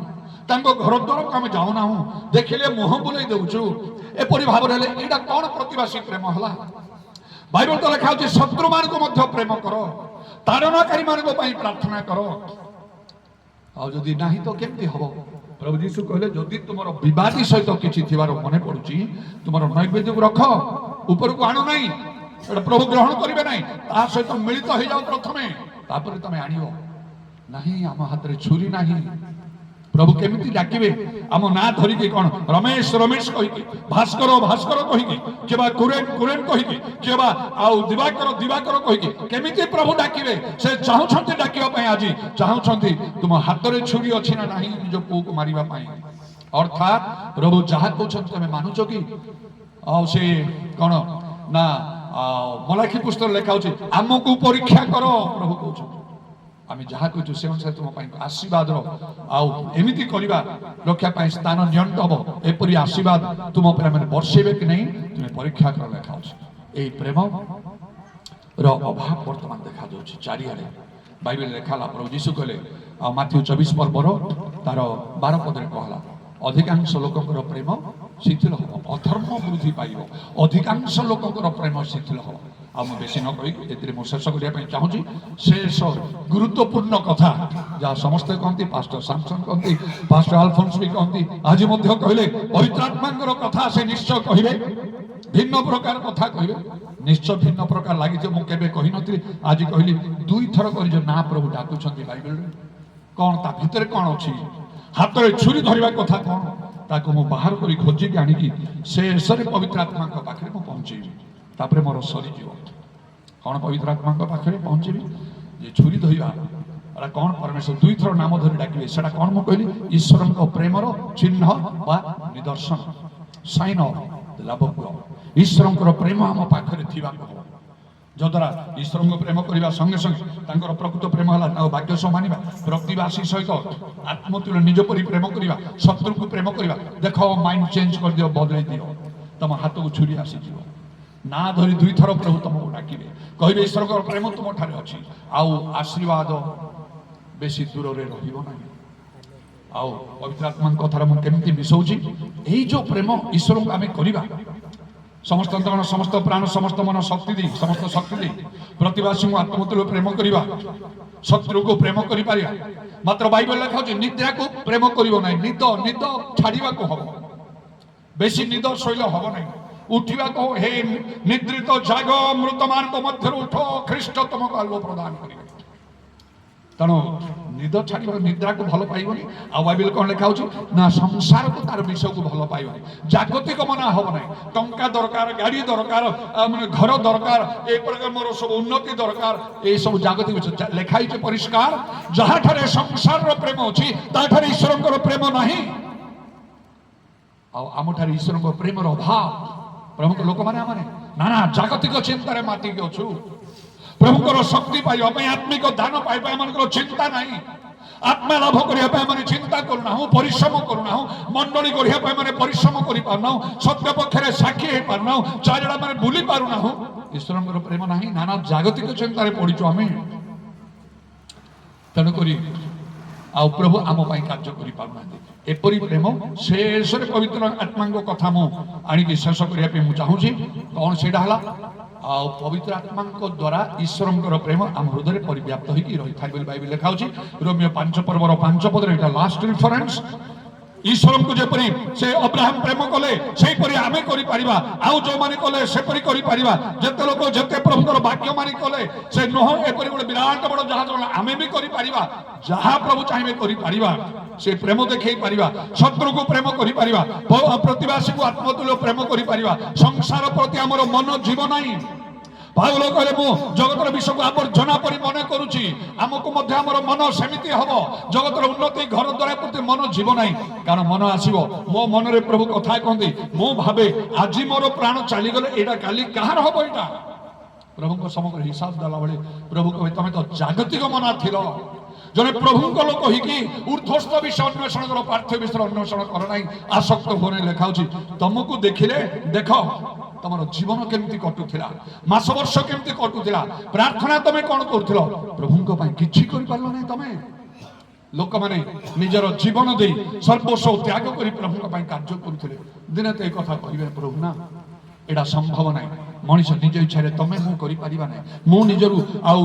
ତାଙ୍କ ଘର ଦ୍ୱାରକୁ ଆମେ ଯାଉନାହୁଁ, ଦେଖିଲେ ମୁହଁ ବୁଲେଇ ଦେଉଛୁ, ଏପରି ଭାବରେ ହେଲେ ଏଇଟା କ'ଣ ପ୍ରତିବାସୀ ପ୍ରେମ ହେଲା? ବାଇବଲ ତ ଲେଖା ଅଛି ଶତ୍ରୁମାନଙ୍କୁ ମଧ୍ୟ ପ୍ରେମ କର, ତାଡ଼ନାକାରୀମାନଙ୍କ ପାଇଁ ପ୍ରାର୍ଥନା କର। ଆଉ ଯଦି ନାହିଁ ତ କେମିତି ହବ? ପ୍ରଭୁ ଯୀଶୁ କହିଲେ ଯଦି ତୁମର ବିବାଦୀ ସହିତ କିଛି ଥିବାର ମନେ ପଡୁଛି, ତୁମର ନୈବେଦ୍ୟକୁ ରଖ, ଉପରକୁ ଆଣୁ ନାହିଁ, ଏଟା ପ୍ରଭୁ ଗ୍ରହଣ କରିବେ ନାହିଁ। ତା ସହିତ ମିଳିତ ହେଇଯାଉ ପ୍ରଥମେ, ତାପରେ ତମେ ଆଣିବ। ନାହିଁ, ଆମ ହାତରେ ଛୁରୀ ନାହିଁ। ପ୍ରଭୁ କେମିତି ଡାକିବେ? ଆମ ନାଁ ଧରିକି, କ'ଣ ରମେଶ ରମେଶ କହିକି, ଭାସ୍କର ଭାସ୍କର କହିକି, କିମ୍ବା କୁରେନ କୁରେନ କହିକି, କିମ୍ବା ଆଉ ଦିବାକର ଦିବାକର କହିକି କେମିତି ପ୍ରଭୁ ଡାକିବେ? ସେ ଚାହୁଁଛନ୍ତି ଡାକିବା ପାଇଁ, ଆଜି ଚାହୁଁଛନ୍ତି ତୁମ ହାତରେ ଛୁରୀ ଅଛି ନା ନାହିଁ ନିଜ ପୁଅକୁ ମାରିବା ପାଇଁ। ଅର୍ଥାତ୍ ପ୍ରଭୁ ଯାହା କହୁଛନ୍ତି ତମେ ମାନୁଛ କି? ଆଉ ସେ କ'ଣ ନା ମଲାଖୀ ପୁସ୍ତକରେ ଲେଖା ହଉଛି ଆମକୁ ପରୀକ୍ଷା କର, ପ୍ରଭୁ କହୁଛନ୍ତି। ଆମେ ଯାହା କହୁଛୁ ସେ ଅନୁସାରେ ତୁମ ପାଇଁ ଆଶୀର୍ବାଦର ଆଉ ଏମିତି କରିବା ରକ୍ଷା ପାଇଁ ସ୍ଥାନ ନିଅଣ୍ଟ ହବ, ଏପରି ଆଶୀର୍ବାଦ ତୁମ ଉପରେ ଆମେ ବର୍ଷେଇବେ କି ନାହିଁ ତୁମେ ପରୀକ୍ଷା କର ଲେଖା ହଉଛି। ଏହି ପ୍ରେମର ଅଭାବ ବର୍ତ୍ତମାନ ଦେଖାଯାଉଛି ଚାରିଆଡ଼େ। ବାଇବେଲ ଲେଖା ହେଲା, ପ୍ରଭୁ ଯୀଶୁ କହିଲେ, ଆଉ ମାଥ୍ୟୁ 24 ପର୍ବର ତାର 12 ପଦରେ କହିଲା, ଅଧିକାଂଶ ଲୋକଙ୍କର ପ୍ରେମ ଶିଥିଳ ହବ, ଅଧର୍ମ ବୃଦ୍ଧି ପାଇବ, ଅଧିକାଂଶ ଲୋକଙ୍କର ପ୍ରେମ ଶିଥିଳ ହବ। ଆଉ ମୁଁ ବେଶୀ ନ କହିକି ଏଥିରେ ମୁଁ ଶେଷ କରିବା ପାଇଁ ଚାହୁଁଛି। ଶେଷ ଗୁରୁତ୍ୱପୂର୍ଣ୍ଣ କଥା ଯାହା ସମସ୍ତେ କହନ୍ତି, ପାଷ୍ଟର ସାମସନ କହନ୍ତି, ପାଷ୍ଟର ଆଲଫୋନ୍ସ ବି କହନ୍ତି, ଆଜି ମଧ୍ୟ କହିଲେ ପବିତ୍ର ଆତ୍ମାଙ୍କର କଥା ସେ ନିଶ୍ଚୟ କହିବେ, ଭିନ୍ନ ପ୍ରକାର କଥା କହିବେ, ନିଶ୍ଚୟ ଭିନ୍ନ ପ୍ରକାର ଲାଗିଥିବ। ମୁଁ କେବେ କହିନଥିଲି, ଆଜି କହିଲି। ଦୁଇଥର କରି ଯୋଉ ନାଁ ପ୍ରଭୁ ଡାକୁଛନ୍ତି ବାଇବେଲରେ, କ'ଣ ତା ଭିତରେ କ'ଣ ଅଛି? ହାତରେ ଛୁରୀ ଧରିବା କଥା କ'ଣ, ତାକୁ ମୁଁ ବାହାର କରି ଖୋଜିକି ଆଣିକି ଶେଷରେ ପବିତ୍ର ଆତ୍ମାଙ୍କ ପାଖରେ ମୁଁ ପହଞ୍ଚେଇବି, ତାପରେ ମୋର ସରିଯିବ। କ'ଣ ପବିତ୍ର ଆତ୍ମାଙ୍କ ପାଖରେ ପହଞ୍ଚିବି? ଯେ ଛୁରୀ ଧରିବା ଏଟା କ'ଣ? ପରମେଶ୍ୱର ଦୁଇଥର ନାମ ଧରି ଡାକିବେ, ସେଟା କ'ଣ ମୁଁ କହିଲି? ଈଶ୍ୱରଙ୍କ ପ୍ରେମର ଚିହ୍ନ ବା ନିଦର୍ଶନ, sign of the love of God. ଈଶ୍ୱରଙ୍କର ପ୍ରେମ ଆମ ପାଖରେ ଥିବାକୁ ହବ, ଯଦ୍ୱାରା ଈଶ୍ୱରଙ୍କୁ ପ୍ରେମ କରିବା ସଙ୍ଗେ ସଙ୍ଗେ ତାଙ୍କର ପ୍ରକୃତ ପ୍ରେମ ହେଲା ତାଙ୍କ ବାକ୍ୟ ସହ ମାନିବା, ପ୍ରତିବାସୀ ସହିତ ଆତ୍ମତୁଲ୍ୟ ନିଜ ପରି ପ୍ରେମ କରିବା, ଶତ୍ରୁକୁ ପ୍ରେମ କରିବା। ଦେଖ, ମାଇଣ୍ଡ ଚେଞ୍ଜ କରିଦିଅ, ବଦଳେଇ ଦିଅ, ତମ ହାତକୁ ଛୁରୀ ଆସିଯିବ। ନା ଧରି ଦୁଇଥର ପ୍ରଭୁ ତମକୁ ଡାକିବେ, କହିବେ ଈଶ୍ୱରଙ୍କର ପ୍ରେମ ତୁମ ଠାରେ ଅଛି, ଆଉ ଆଶୀର୍ବାଦ ବେଶୀ ଦୂରରେ ରହିବ ନାହିଁ। ଆଉ ପବିତ୍ର ଆତ୍ମାଙ୍କ କଥାରେ ମୁଁ କେମିତି ମିଶଉଛି? ଏଇ ଯୋଉ ପ୍ରେମ ଈଶ୍ୱରଙ୍କୁ ଆମେ କରିବା, ସମସ୍ତ ଅନ୍ତକଣ, ସମସ୍ତ ପ୍ରାଣ, ସମସ୍ତ ମନ, ଶକ୍ତି ଦେଇ, ସମସ୍ତ ଶକ୍ତି ଦେଇ ପ୍ରତିବାସୀଙ୍କୁ ଆତ୍ମତୁଲ୍ୟ ପ୍ରେମ କରିବା, ଶତ୍ରୁକୁ ପ୍ରେମ କରିପାରିବା। ମାତ୍ର ବାଇବେଲ ଲେଖା ହଉଛି ନିଦ୍ରାକୁ ପ୍ରେମ କରିବ ନାହିଁ, ନିଦ ଛାଡିବାକୁ ହବ। বেশি নিদ শৈল হব নাই উঠিবা কহ হে নিদ্রিত জাগ মৃতମାନଙ୍କ ମଧ୍ୟରୁ উঠ ଖ୍ରୀଷ୍ଟ ତମକୁ ଆଲୋକ ପ୍ରଦାନ କରିବେ। ତେଣୁ ନିଦ ଛାଡ଼ିବ ନିଦ୍ରାକୁ ଭଲ ପାଇବନି। ଆଉ ବାଇବେଲ କ'ଣ ଲେଖା ହଉଛି ନା ସଂସାରକୁ ତାର ବିଷୟକୁ ଭଲ ପାଇବନି। ଜାଗତିକ ମନା ହବ ନାହିଁ। ଟଙ୍କା ଦରକାର, ଗାଡ଼ି ଦରକାର, ମାନେ ଘର ଦରକାର, ଏ ପ୍ରକାର ମୋର ସବୁ ଉନ୍ନତି ଦରକାର, ଏସବୁ ଜାଗତିକ ବିଷୟ ଲେଖା ହେଇଛି ପରିଷ୍କାର। ଯାହାଠାରେ ସଂସାରର ପ୍ରେମ ଅଛି ତାଠାରେ ଈଶ୍ୱରଙ୍କର ପ୍ରେମ ନାହିଁ। ଆଉ ଆମଠାରେ ଈଶ୍ୱରଙ୍କ ପ୍ରେମର ଅଭାବ। ପ୍ରଭୁଙ୍କ ଲୋକମାନେ ଆମେ ନାନା ଜାଗତିକ ଚିନ୍ତାରେ ମାତିକି ଅଛୁ। ପ୍ରଭୁଙ୍କର ଶକ୍ତି ପାଇବା ପାଇଁ, ଆତ୍ମିକ ଦାନ ପାଇବା ଏମାନଙ୍କର ଚିନ୍ତା ନାହିଁ। ଆତ୍ମା ଲାଭ କରିବା ପାଇଁ ମାନେ ଚିନ୍ତା କରୁନାହୁଁ, ପରିଶ୍ରମ କରୁନାହୁଁ। ମଣ୍ଡଳୀ ଗଢ଼ିବା ପାଇଁ ମାନେ ପରିଶ୍ରମ କରିପାରୁନାହୁଁ। ସତ୍ୟ ପକ୍ଷରେ ସାକ୍ଷୀ ହେଇପାରୁନାହୁଁ। ଚାରିଟା ମାନେ ବୁଲି ପାରୁନାହୁଁ। ଈଶ୍ୱରଙ୍କର ପ୍ରେମ ନାହିଁ। ନାନା ଜାଗତିକ ଚିନ୍ତାରେ ପଡ଼ିଛୁ ଆମେ। ତେଣୁକରି ଆଉ ପ୍ରଭୁ ଆମ ପାଇଁ କାର୍ଯ୍ୟ କରିପାରୁନାହାନ୍ତି। ଏପରି ପ୍ରେମ ଶେଷରେ ପବିତ୍ର ଆତ୍ମାଙ୍କ କଥା ମୁଁ ଆଣିକି ଶେଷ କରିବା ପାଇଁ ମୁଁ ଚାହୁଁଛି। କ'ଣ ସେଇଟା ହେଲା? ଆଉ ପବିତ୍ର ଆତ୍ମାଙ୍କ ଦ୍ୱାରା ଈଶ୍ୱରଙ୍କର ପ୍ରେମ ଆମ ହୃଦୟରେ ପରିବ୍ୟାପ୍ତ ହେଇକି ରହିଥାଏ ବୋଲି ବାଇବେଲ ଲେଖା ହେଉଛି। ରୋମିଓ 5 ପର୍ବର 5 ପଦରେ ଏଇଟା ଲାଷ୍ଟ ରିଫରେନ୍ସ। ଈଶ୍ୱରଙ୍କୁ ଯେପରି ସେ ଅବ୍ରାହମ ପ୍ରେମ କଲେ ସେହିପରି ଆମେ କରିପାରିବା। ଆଉ ଯେଉଁମାନେ କଲେ ସେପରି କରିପାରିବା। ଯେତେ ଲୋକ ଯେତେ ପ୍ରଭୁଙ୍କର ବାକ୍ୟ ମାନି କଲେ ସେ ନୁହଁ ଏପରି ଗୋଟେ ବିରାଟ ବଡ଼ ଜାହାଜ ଆମେ ବି କରିପାରିବା। ଯାହା ପ୍ରଭୁ ଚାହିଁବେ କରିପାରିବା। ସେ ପ୍ରେମ ଦେଖେଇ ପାରିବା। ଶତ୍ରୁକୁ ପ୍ରେମ କରିପାରିବା। ପ୍ରତିବାସୀକୁ ଆତ୍ମତୁଲ୍ୟ ପ୍ରେମ କରିପାରିବା। ସଂସାର ପ୍ରତି ଆମର ମନ ଯିବ ନାହିଁ। ପାଉଲ କହିଲେ ମୁଁ ଜଗତର ବିଷୟକୁ ଆବର୍ଜନା ପରି ମନେ କରୁଛି। ଆମକୁ ମଧ୍ୟ ଆମର ମନ ସେମିତି ହବ। ଜଗତର ଉନ୍ନତି ଘର ଦ୍ୱାରା ପ୍ରତି ମନ ଯିବ ନାହିଁ। କାରଣ ମନ ଆସିବ। ମୋ ମନରେ ପ୍ରଭୁ କଥା କହନ୍ତି। ମୁଁ ଭାବେ ଆଜି ମୋର ପ୍ରାଣ ଚାଲିଗଲେ ଏଇଟା କାଲି କାହାର ହବ? ଏଇଟା ପ୍ରଭୁଙ୍କ ସମଗ୍ର ହିସାବ ଦେଲା ବେଳେ ପ୍ରଭୁ କହେ ତମେ ତ ଜାଗତିକ ମନା ଥିଲ। ଜଣେ ପ୍ରଭୁଙ୍କ ଲୋକ ହେଇକି ଊର୍ଦ୍ଧ୍ୱସ୍ଥ ବିଷୟ ଅନ୍ୱେଷଣ କର, ପାର୍ଥିବ ବିଷୟ ଅନ୍ୱେଷଣ କର ନାହିଁ, ଆସକ୍ତ ହୁଅ ନାହିଁ। ଲେଖା ହଉଛି ତମକୁ ଦେଖିଲେ ଦେଖ ତମର ଜୀବନ କେମିତି କଟୁଥିଲା, ମାସ ବର୍ଷ କେମିତି କଟୁଥିଲା, ପ୍ରାର୍ଥନା ତମେ କ'ଣ କରୁଥିଲ? ପ୍ରଭୁଙ୍କ ପାଇଁ କିଛି କରିପାରିଲ ନାହିଁ। ତମେ ଲୋକମାନେ ନିଜର ଜୀବନ ଦେଇ ସର୍ବସ୍ୱ ତ୍ୟାଗ କରି ପ୍ରଭୁଙ୍କ ପାଇଁ କାର୍ଯ୍ୟ କରୁଥିଲେ। ଦିନେ ତ ଏ କଥା କହିବେ ପ୍ରଭୁ ନା ଏଇଟା ସମ୍ଭବ ନାହିଁ। ମଣିଷ ନିଜ ଇଚ୍ଛାରେ ତମେ ମୁଁ କରିପାରିବା ନାହିଁ। ମୁଁ ନିଜରୁ ଆଉ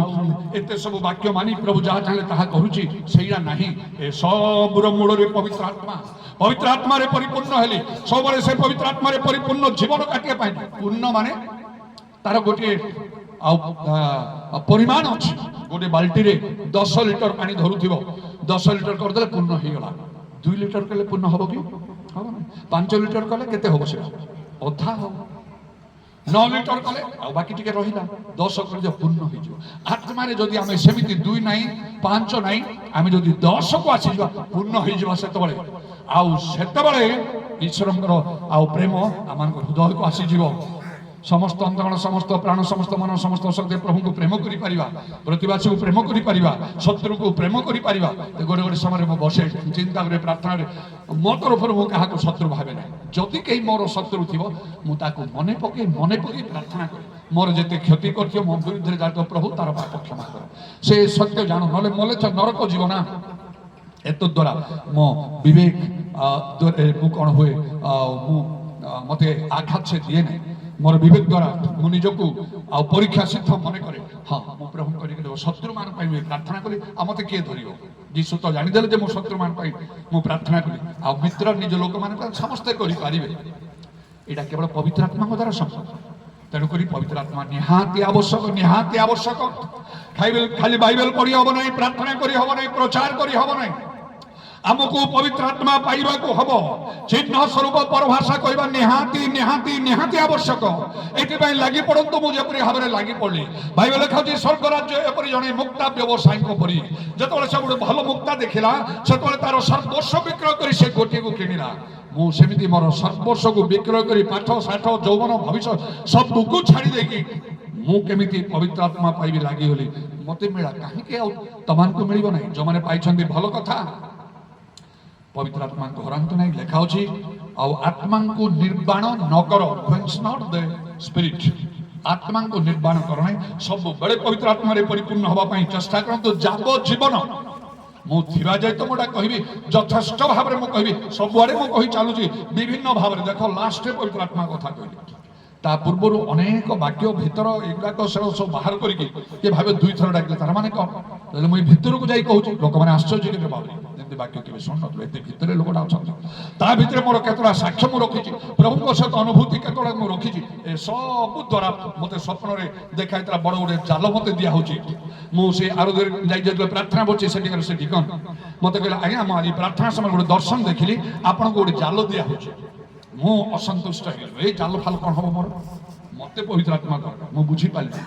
ଏତେ ସବୁ ବାକ୍ୟ ମାନି ପ୍ରଭୁ ଯାହା ଚାହିଁଲେ ତାହା କରୁଛି ସେଇଟା ନାହିଁ। ଏ ସବୁର ମୂଳରେ ପବିତ୍ର ଆତ୍ମା। ପବିତ୍ର ଆତ୍ମାରେ ପରିପୂର୍ଣ୍ଣ ହେଲି। ସବୁବେଳେ ସେ ପବିତ୍ର ଆତ୍ମାରେ ପରିପୂର୍ଣ୍ଣ ଜୀବନ କାଟିବା ପାଇଁ ପୂର୍ଣ୍ଣ ମାନେ ତାର ଗୋଟିଏ ଆଉ ପରିମାଣ ଅଛି। ଗୋଟେ ବାଲ୍ଟିରେ 10 ଲିଟର ପାଣି ଧରୁଥିବ। 10 ଲିଟର କରିଦେଲେ ପୂର୍ଣ୍ଣ ହେଇଗଲା। 2 ଲିଟର କଲେ ପୂର୍ଣ୍ଣ ହବ କି? ହବ ନାହିଁ। 5 ଲିଟର କଲେ କେତେ ହବ? ସେଟା ଅଧା ହବ। 9 ଲିଟର କଲେ ଆଉ ବାକି ଟିକେ ରହିଲା। 10 କରିଦିଅ ପୂର୍ଣ୍ଣ ହେଇଯିବ। ଆତ୍ମାରେ ଯଦି ଆମେ ସେମିତି 2 ନାହିଁ 5 ନାହିଁ, ଆମେ ଯଦି 10କୁ ଆସିଯିବା ପୂର୍ଣ୍ଣ ହେଇଯିବା। ସେତେବେଳେ ଆଉ ସେତେବେଳେ ଈଶ୍ୱରଙ୍କର ଆଉ ପ୍ରେମ ଆମମାନଙ୍କ ହୃଦୟକୁ ଆସିଯିବ। ସମସ୍ତ ଅନ୍ତଃକରଣ, ସମସ୍ତ ପ୍ରାଣ, ସମସ୍ତ ମନ, ସମସ୍ତ ଶକ୍ତି ପ୍ରଭୁଙ୍କୁ ପ୍ରେମ କରିପାରିବା। ପ୍ରତିବାସୀକୁ ପ୍ରେମ କରିପାରିବା। ଶତ୍ରୁକୁ ପ୍ରେମ କରିପାରିବା। ଗୋଟେ ଗୋଟେ ସମୟରେ ମୁଁ ବସେ ଚିନ୍ତା କରେ, ପ୍ରାର୍ଥନାରେ ମୋ ତରଫରୁ ମୁଁ କାହାକୁ ଶତ୍ରୁ ଭାବେ ନାହିଁ। ଯଦି କେହି ମୋର ଶତ୍ରୁ ଥିବ ମୁଁ ତାକୁ ମନେ ପକେଇ ପ୍ରାର୍ଥନା କରେ। ମୋର ଯେତେ କ୍ଷତି କରିଥିବ ମୋ ବିରୁଦ୍ଧରେ ଜାଣିଥିବ ପ୍ରଭୁ ତାର ପାପ କ୍ଷମା କର। ସେ ସତ୍ୟ ଜାଣୁ, ନହେଲେ ମଲେ ତ ନରକ ଯିବ ନା। ଏତଦ୍ୱାରା ମୋ ବିବେକ ମୁଁ କ'ଣ ହୁଏ, ମୁଁ ମୋତେ ଆଘାତ ସେ ଦିଏ ନାହିଁ। ମୋର ବିବେକ ଦ୍ୱାରା ମୁଁ ନିଜକୁ ଆଉ ପରୀକ୍ଷା ସିଦ୍ଧ ମନେ କରେ। ହଁ ମୁଁ ପ୍ରଭୁଙ୍କ ଶତ୍ରୁମାନଙ୍କ ପାଇଁ ପ୍ରାର୍ଥନା କଲି। ଆଉ ମୋତେ କିଏ ଧରିବ? ଯୀଶୁ ତ ଜାଣିଦେଲେ ଯେ ମୁଁ ଶତ୍ରୁମାନଙ୍କ ପାଇଁ ମୁଁ ପ୍ରାର୍ଥନା କଲି। ଆଉ ମିତ୍ର ନିଜ ଲୋକମାନଙ୍କ ପାଇଁ ସମସ୍ତେ କରିପାରିବେ। ଏଇଟା କେବଳ ପବିତ୍ର ଆତ୍ମାଙ୍କ ଦ୍ୱାରା ସମ୍ଭବ। ତେଣୁକରି ପବିତ୍ର ଆତ୍ମା ନିହାତି ଆବଶ୍ୟକ, ନିହାତି ଆବଶ୍ୟକ। ଖାଲି ବାଇବେଲ ପଢ଼ି ହବ ନାହିଁ, ପ୍ରାର୍ଥନା କରି ହବ ନାହିଁ, ପ୍ରଚାର କରି ହବ ନାହିଁ। ଆମକୁ ପବିତ୍ର ଆତ୍ମା ପାଇବାକୁ ହବ। ଚିହ୍ନ ସ୍ୱରୂପ ପରଭାଷା କହିବା ନିହାତି ନିହାତି ନିହାତି ଆବଶ୍ୟକ। ଏଥିପାଇଁ ଲାଗି ପଡ଼ନ୍ତୁ। ମୁଁ ଯେପରି ଭାବରେ ଲାଗି ପଡ଼ିଲି। ବାଇବେଲ ଲେଖା ହେଉଛି ସ୍ୱର୍ଗରାଜ୍ୟ ଏପରି ଜଣେ ମୁକ୍ତା ବ୍ୟବସାୟୀଙ୍କ ପରି। ଯେତେବେଳେ ସେ ଗୋଟେ ଭଲ ମୁକ୍ତା ଦେଖିଲା ସେତେବେଳେ ତାର ସର୍ବସ୍ୱ ବିକ୍ରୟ କରି ସେ ଗୋଟିଏକୁ କିଣିଲା। ମୁଁ ସେମିତି ମୋର ସର୍ବସ୍ୱକୁ ବିକ୍ରୟ କରି ପାଠ ଶାଠ ଯୌବନ ଭବିଷ୍ୟତ ସବୁକୁ ଛାଡ଼ି ଦେଇକି ମୁଁ କେମିତି ପବିତ୍ର ଆତ୍ମା ପାଇବି ଲାଗିଗଲି। ମୋତେ ମିଳା କାହିଁକି ଆଉ ତମମାନଙ୍କୁ ମିଳିବ ନାହିଁ? ଯେଉଁମାନେ ପାଇଛନ୍ତି ଭଲ କଥା। ପବିତ୍ର ଆତ୍ମାଙ୍କୁ ହରାନ୍ତୁ ନାହିଁ। ଲେଖା ଅଛି ଆଉ ଆତ୍ମାଙ୍କୁ ନିର୍ବାଣ ନ କର, quench not the spirit। ଆତ୍ମାଙ୍କୁ ନିର୍ବାଣ କର ନାହିଁ। ସବୁବେଳେ ପବିତ୍ର ଆତ୍ମାରେ ପରିପୂର୍ଣ୍ଣ ହେବା ପାଇଁ ଚେଷ୍ଟା କରନ୍ତୁ ଯାବଜୀବନ। ମୁଁ ଥିବା ଯାଏ ତ ମୁଁ କହିବି ଯଥେଷ୍ଟ ଭାବରେ ମୁଁ କହିବି। ସବୁଆଡ଼େ ମୁଁ କହି ଚାଲୁଛି ବିଭିନ୍ନ ଭାବରେ। ଦେଖ ଲାଷ୍ଟରେ ପବିତ୍ର ଆତ୍ମା କଥା କହିଲି। ତା ପୂର୍ବରୁ ଅନେକ ବାକ୍ୟ ଭିତର ଏଗୁଡ଼ାକ ସବୁ ବାହାର କରିକି କିଏ ଭାବେ ଦୁଇଥର ଡାକିଲେ ତାର ମାନେ କ'ଣ? ତାହେଲେ ମୁଁ ଏଇ ଭିତରକୁ ଯାଇ କହୁଛି, ଲୋକମାନେ ଆଶ୍ଚର୍ଯ୍ୟ କେବେ ଭାବେ ଯେମିତି ବାକ୍ୟ କେବେ ଶୁଣୁନଥିଲେ, ଏତେ ଭିତରେ ଲୋକଟା ଅଛନ୍ତି। ତା ଭିତରେ ମୋର କେତେଟା ସାକ୍ଷ୍ୟ ମୁଁ ରଖିଛି, ପ୍ରଭୁଙ୍କ ସହିତ ଅନୁଭୂତି କେତେଟା ମୁଁ ରଖିଛି। ଏ ସବୁ ଦ୍ୱାରା ମୋତେ ସ୍ୱପ୍ନରେ ଦେଖାଇଥିଲା ବଡ଼ ଗୋଟେ ଜାଲ ମୋତେ ଦିଆହେଉଛି। ମୁଁ ସେ ଆରୋଧରେ ଯାଇ ଯେତେବେଳେ ପ୍ରାର୍ଥନା କରୁଛି ସେଠିକାର ସେ ଠିକନ ମୋତେ କହିଲା, ଆଜ୍ଞା ମୁଁ ଆଜି ପ୍ରାର୍ଥନା ସମୟରେ ଗୋଟେ ଦର୍ଶନ ଦେଖିଲି, ଆପଣଙ୍କୁ ଗୋଟେ ଜାଲ ଦିଆହେଉଛି। ମୁଁ ଅସନ୍ତୁଷ୍ଟ ହେଇଗଲି, ଏଇ ଜାଲ ଫାଲ କ'ଣ ହବ ମୋର? ମୋତେ ପବିତ୍ର ଆତ୍ମା ଦରକାର, ମୁଁ ବୁଝିପାରିଲି।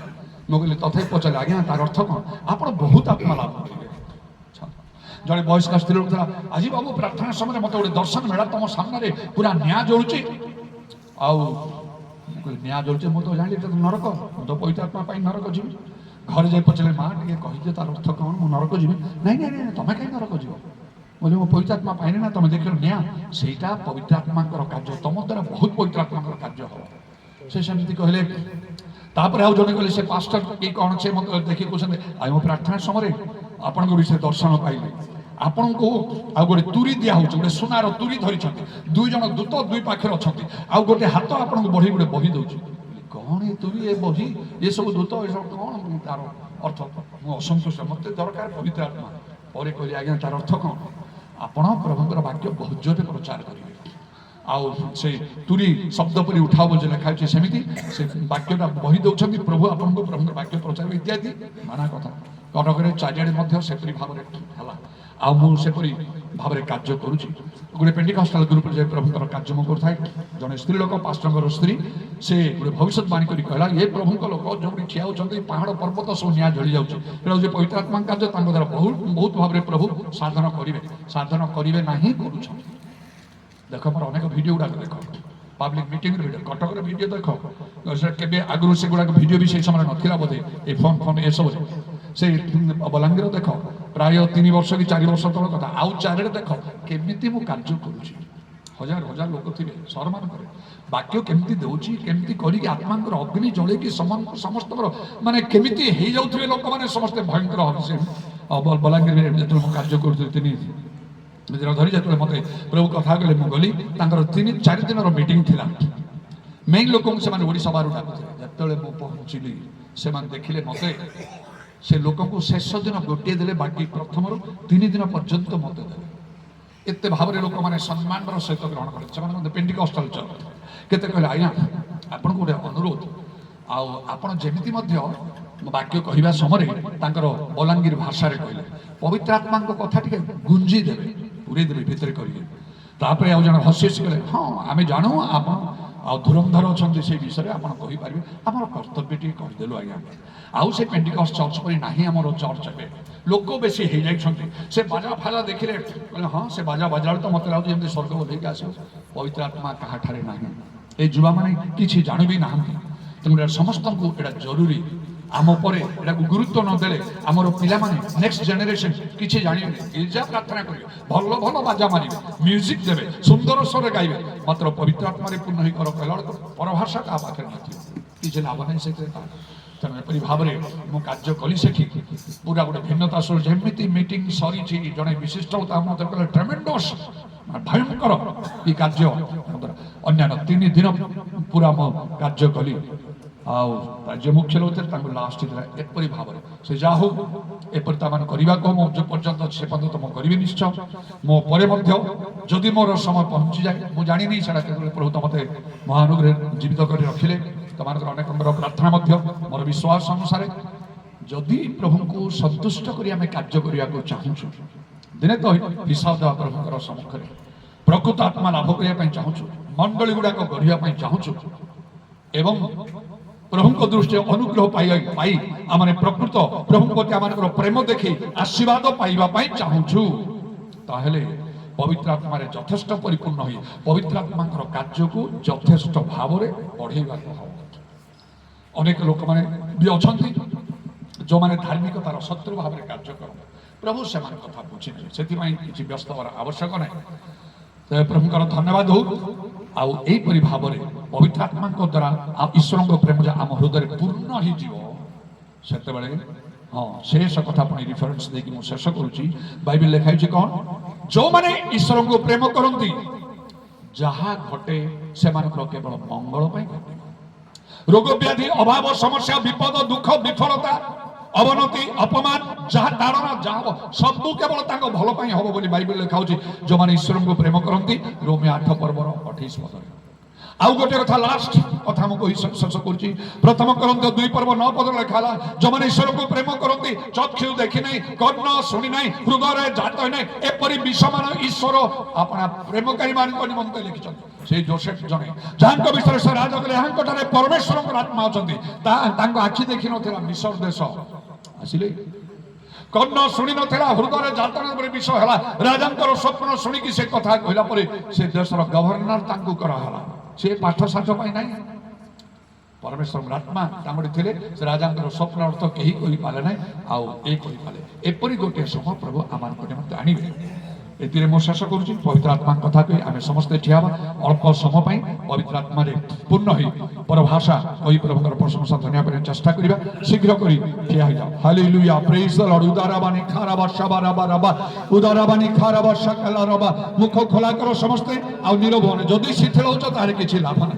ମୁଁ କହିଲି ତଥାପି ପଚାରିଲି, ଆଜ୍ଞା ତାର ଅର୍ଥ କ'ଣ? ଆପଣ ବହୁତ ଆତ୍ମା ଲାଭ କରିବେ। ଜଣେ ବୟସ୍କ ସ୍ତ୍ରୀ ଲୋକ ଥିଲା, ଆଜି ବାବୁ ପ୍ରାର୍ଥନା ସମୟରେ ମୋତେ ଗୋଟେ ଦର୍ଶନ ମିଳିଲା, ତମ ସାମ୍ନାରେ ପୁରା ନିଆଁ ଜଳୁଛି। ଆଉ ମୁଁ କହିଲି ନିଆଁ ଜଳୁଛି, ମୁଁ ତ ଜାଣିଲି ତ ନରକ, ମୁଁ ତ ପବିତ୍ର ଆତ୍ମା ପାଇଁ ନରକ ଯିବି। ଘରେ ଯାଇ ପଚାରିଲେ, ମା ଟିକେ କହିଦିଅ ତାର ଅର୍ଥ କ'ଣ, ମୁଁ ନରକ ଯିବି? ନାଇଁ ନାଇଁ ନାଇଁ, ତମେ କାହିଁ ନରକ ଯିବ? बोले मो पवित्र आत्मा पाइने ना तुम देख निया सेटा पवित्र आत्मा कार्य तुम द्वारा बहुत पवित्र आत्मा कार्य हम से सेमती कहले तापर आउ जने कहले से पास्टर की कौन से मत देखि कहते आई मो प्रार्थना समय आपण विषय दर्शन पाइले आपण को आ गोटे तुरी दिया हो गोटे सुनार तुरी धरी दुई जन दूत दुई पाखे अच्छा आ गोटे हाथ आपण को बढ़ी गोटे बही दौर कौन ये तुरी ये बही ये सब दूत ये सब कौन तार अर्थ मुझे असंतुष्ट मत दरकार पवित्र आत्मा पर कहली आज्ञा तार अर्थ कौन आपण प्रभुंर वाक्य बहुत जोरे प्रचार करेंगे आउ से तुरी शब्द परी उठाओ बोल लिखाई सेमती से वाक्यटा बही दौरान प्रभु आपको प्रभुंर वाक्य प्रचार इत्यादि नाना कथा कटक चारिड़े सेपरी भाव आउपरी भाव कार्य करुच्ची गोटे पेंटिकस्टाल ग्रुप जाए प्रभुंर कार्य मुझे करें जड़े स्त्री लोक पास्टर स्त्री से गोटे भविष्यवाणी कर कहला ये प्रभु लोक जो ठिया होती पहाड़ पर्वत सब निआ जली जाऊँगी ये पवित्र आत्मा कार्य द्वारा बहुत बहुत भाव प्रभु साधन करेंगे ना ही कर देख मोर अनेक भिड गुड़ाक देख पब्लिक मीटिंग भिड कटक भिड देख के आगु से गुड़ाक भिड भी से समय नाला बोधे ये फोन फोन ये सब से बलांगीर देख प्राय 3 वर्ष कि 4 वर्ष तल कथा आउ चारिड़े देख केमिति मु कार्य करुच्ची हजार हजार लोक थे सहर मान वाक्य केमती देउची केमती करी आत्मा अग्नि जले कि समस्त माने केमिति हे जाउथिबे लोक माने समस्त भयंकर हसे बलांगीर जो कार्य करुथि धरी जो मत प्रभु कथा कहले मुझे गली 3-4 दिन मीटिंग थिला मेन लोक से ओडिशा बाहर डाकुଥିଲେ ଯେତେବେଳେ ମୁଁ ପହଞ୍ଚିଲି ସେମାନେ ଦେଖିଲେ ମତେ से लोक को शेष दिन गोटे देले बाकी प्रथम 3 दिन पर्यंत मत देले एत भाव लोक मैंने सम्मान सहित ग्रहण करें पेंटिकस्टाल चर्च केते कहले आज्ञा आपन को गोटे अनुरोध आपण जेमिति मध्य वाक्य कहवा समय बलांगीर भाषा कहले पवित्र आत्मा कथा टे गुंजी देवे पूरे देवे भितर करेंगे तापर आउ जन हसी हसी कहले हाँ आम जानू आप धुरंधर अच्छा से विषय आप कहींपारे आम कर्तव्य टी करदेलु आज्ञा आउ से पेंटिकस्ट चर्च पर ना आमर चर्च ए लोक बेसी हो जाती से बाजा फाजा देखिले कहले हाँ से बाजा बाजा तो मत लगे जमी स्वर्ग बोधे आस पवित्र आत्मा क्या ना ये युवा मैंने किसी जान भी ना तेणु समस्त को यहाँ जरूरी आम पर यहाँ गुरुत्व नदेले आमर पिला माने नेक्स्ट जेनेरेशन किसी जानवे गिर्जा प्रार्थना करेंगे भल भल बाजा मारे म्यूजिक देवे सुंदर स्वर गाइबे मात्र पवित्र आत्मा पूर्ण ही कर कहला परभाषा क्या पाखे नहीं लाभ नहीं से तेणु एपरी भाव में मुझे कार्य कली से पूरा गोटे भिन्नता स्वर जमी मीटिंग सरी जड़े विशिष्ट मत कहले ट्रेमेंडस भयंकर ये कार्य अन्य 3 दिन पूरा मो कार्य कली आउ राज्य मुख्य लोग लास्ट एपरी भाव से जा हो एपरी करने को जो पर्यंत से पर्यंत मुझे करी निश्चय मो पर जदि मोर समय पहुँची जाए मुझे जानी नहीं सारा प्रभु तो मत महानुग्रह जीवित कर रखिले तुम अनेक प्रार्थना मोर विश्वास अनुसार जदि प्रभु को संतुष्ट कर कार्य करने को चाहूँ दिने तो हिसाब देवा प्रभुंर सम्मुखें प्रकृत आत्मा लाभ करने चाहूँ मंडली गुड़ाक गढ़ा चाहूँ एवं प्रभु दृष्टि अनुग्रह पाई आम प्रकृत प्रभु प्रति आम प्रेम देखी आशीर्वाद पाइबापी चाहूँ ताहले पवित्र आत्मा यथेष्ट परिपूर्ण हुई पवित्र आत्मा कार्य को यथेष्ट भाव में बढ़ेगा अनेक लोक मैंने भी अच्छा जो मैंने धार्मिकतार शत्रु भाव में कार्य कर प्रभु से कथा बुझी से किसी व्यस्त हर आवश्यक ना प्रभुंर धन्यवाद हो आईपरी भाव में पवित्र आत्मा द्वारा ईश्वर प्रेम जो आम हृदय पूर्ण ही जीव से हाँ शेष कथा पुणी रिफरेन्स देकी मुझे शेष करुच्ची बाइबल लिखाई कौन जो मैंने ईश्वर को प्रेम करती जहाँ घटे से केवल मंगल घटे रोग व्याधि अभाव समस्या विपद दुख विफलता अवनति अपमान जहाँ ताड़ना जहाँ सबू केवल भल हम बोली बाइबल लिखा जो मैंने ईश्वर को प्रेम करती रोमियो 8 पर्वर 28 पद आउ गोटे कथा लास्ट कथा मुझे शेष कर प्रथम करंत 2 पर्व 9 पद लिखा जो मैंने ईश्वर को प्रेम करती चक्षु देखी नहीं कर्ण शुणी नहीं हृदय जात नहीं एपरी विषमान ईश्वर अपना प्रेमकारी मान निमंत लिखिं से जोसेफ जने जहाँ विषय से राजा कले यहाँ परमेश्वर आत्मा अच्छा आखि देखी ना मिसर देश आसिले कर्ण शुणी ना हृदय जातन विषय है राजा स्वप्न शुणिकी से कथा कहला से देशर गवर्नर कराला से पाठ साठ ना परमेश्वर आत्मा थे से राजा स्वप्न अर्थ कहीं कही पारे ना आउ एपरी गोटे समय प्रभु आम निमंते आणवे एतिरे मो शेष करुच्ची पवित्र आत्मा कथा कही आम समस्ते ठिया अल्प समय पवित्र आत्मा पूर्ण हो परभाषा कही प्रभुर प्रशंसा धन्यवाद चेष्टा करवा शीघ्र कर ठिया हो हालेलुया प्रेज द लॉर्ड उदाराबानी खाराबा शाबाराबा रबा उदाराबानी खाराबा शकला रबा मुख खोला करो समस्ते आ नीरव होने जदि शिथिल होच तार किछि लाभ ना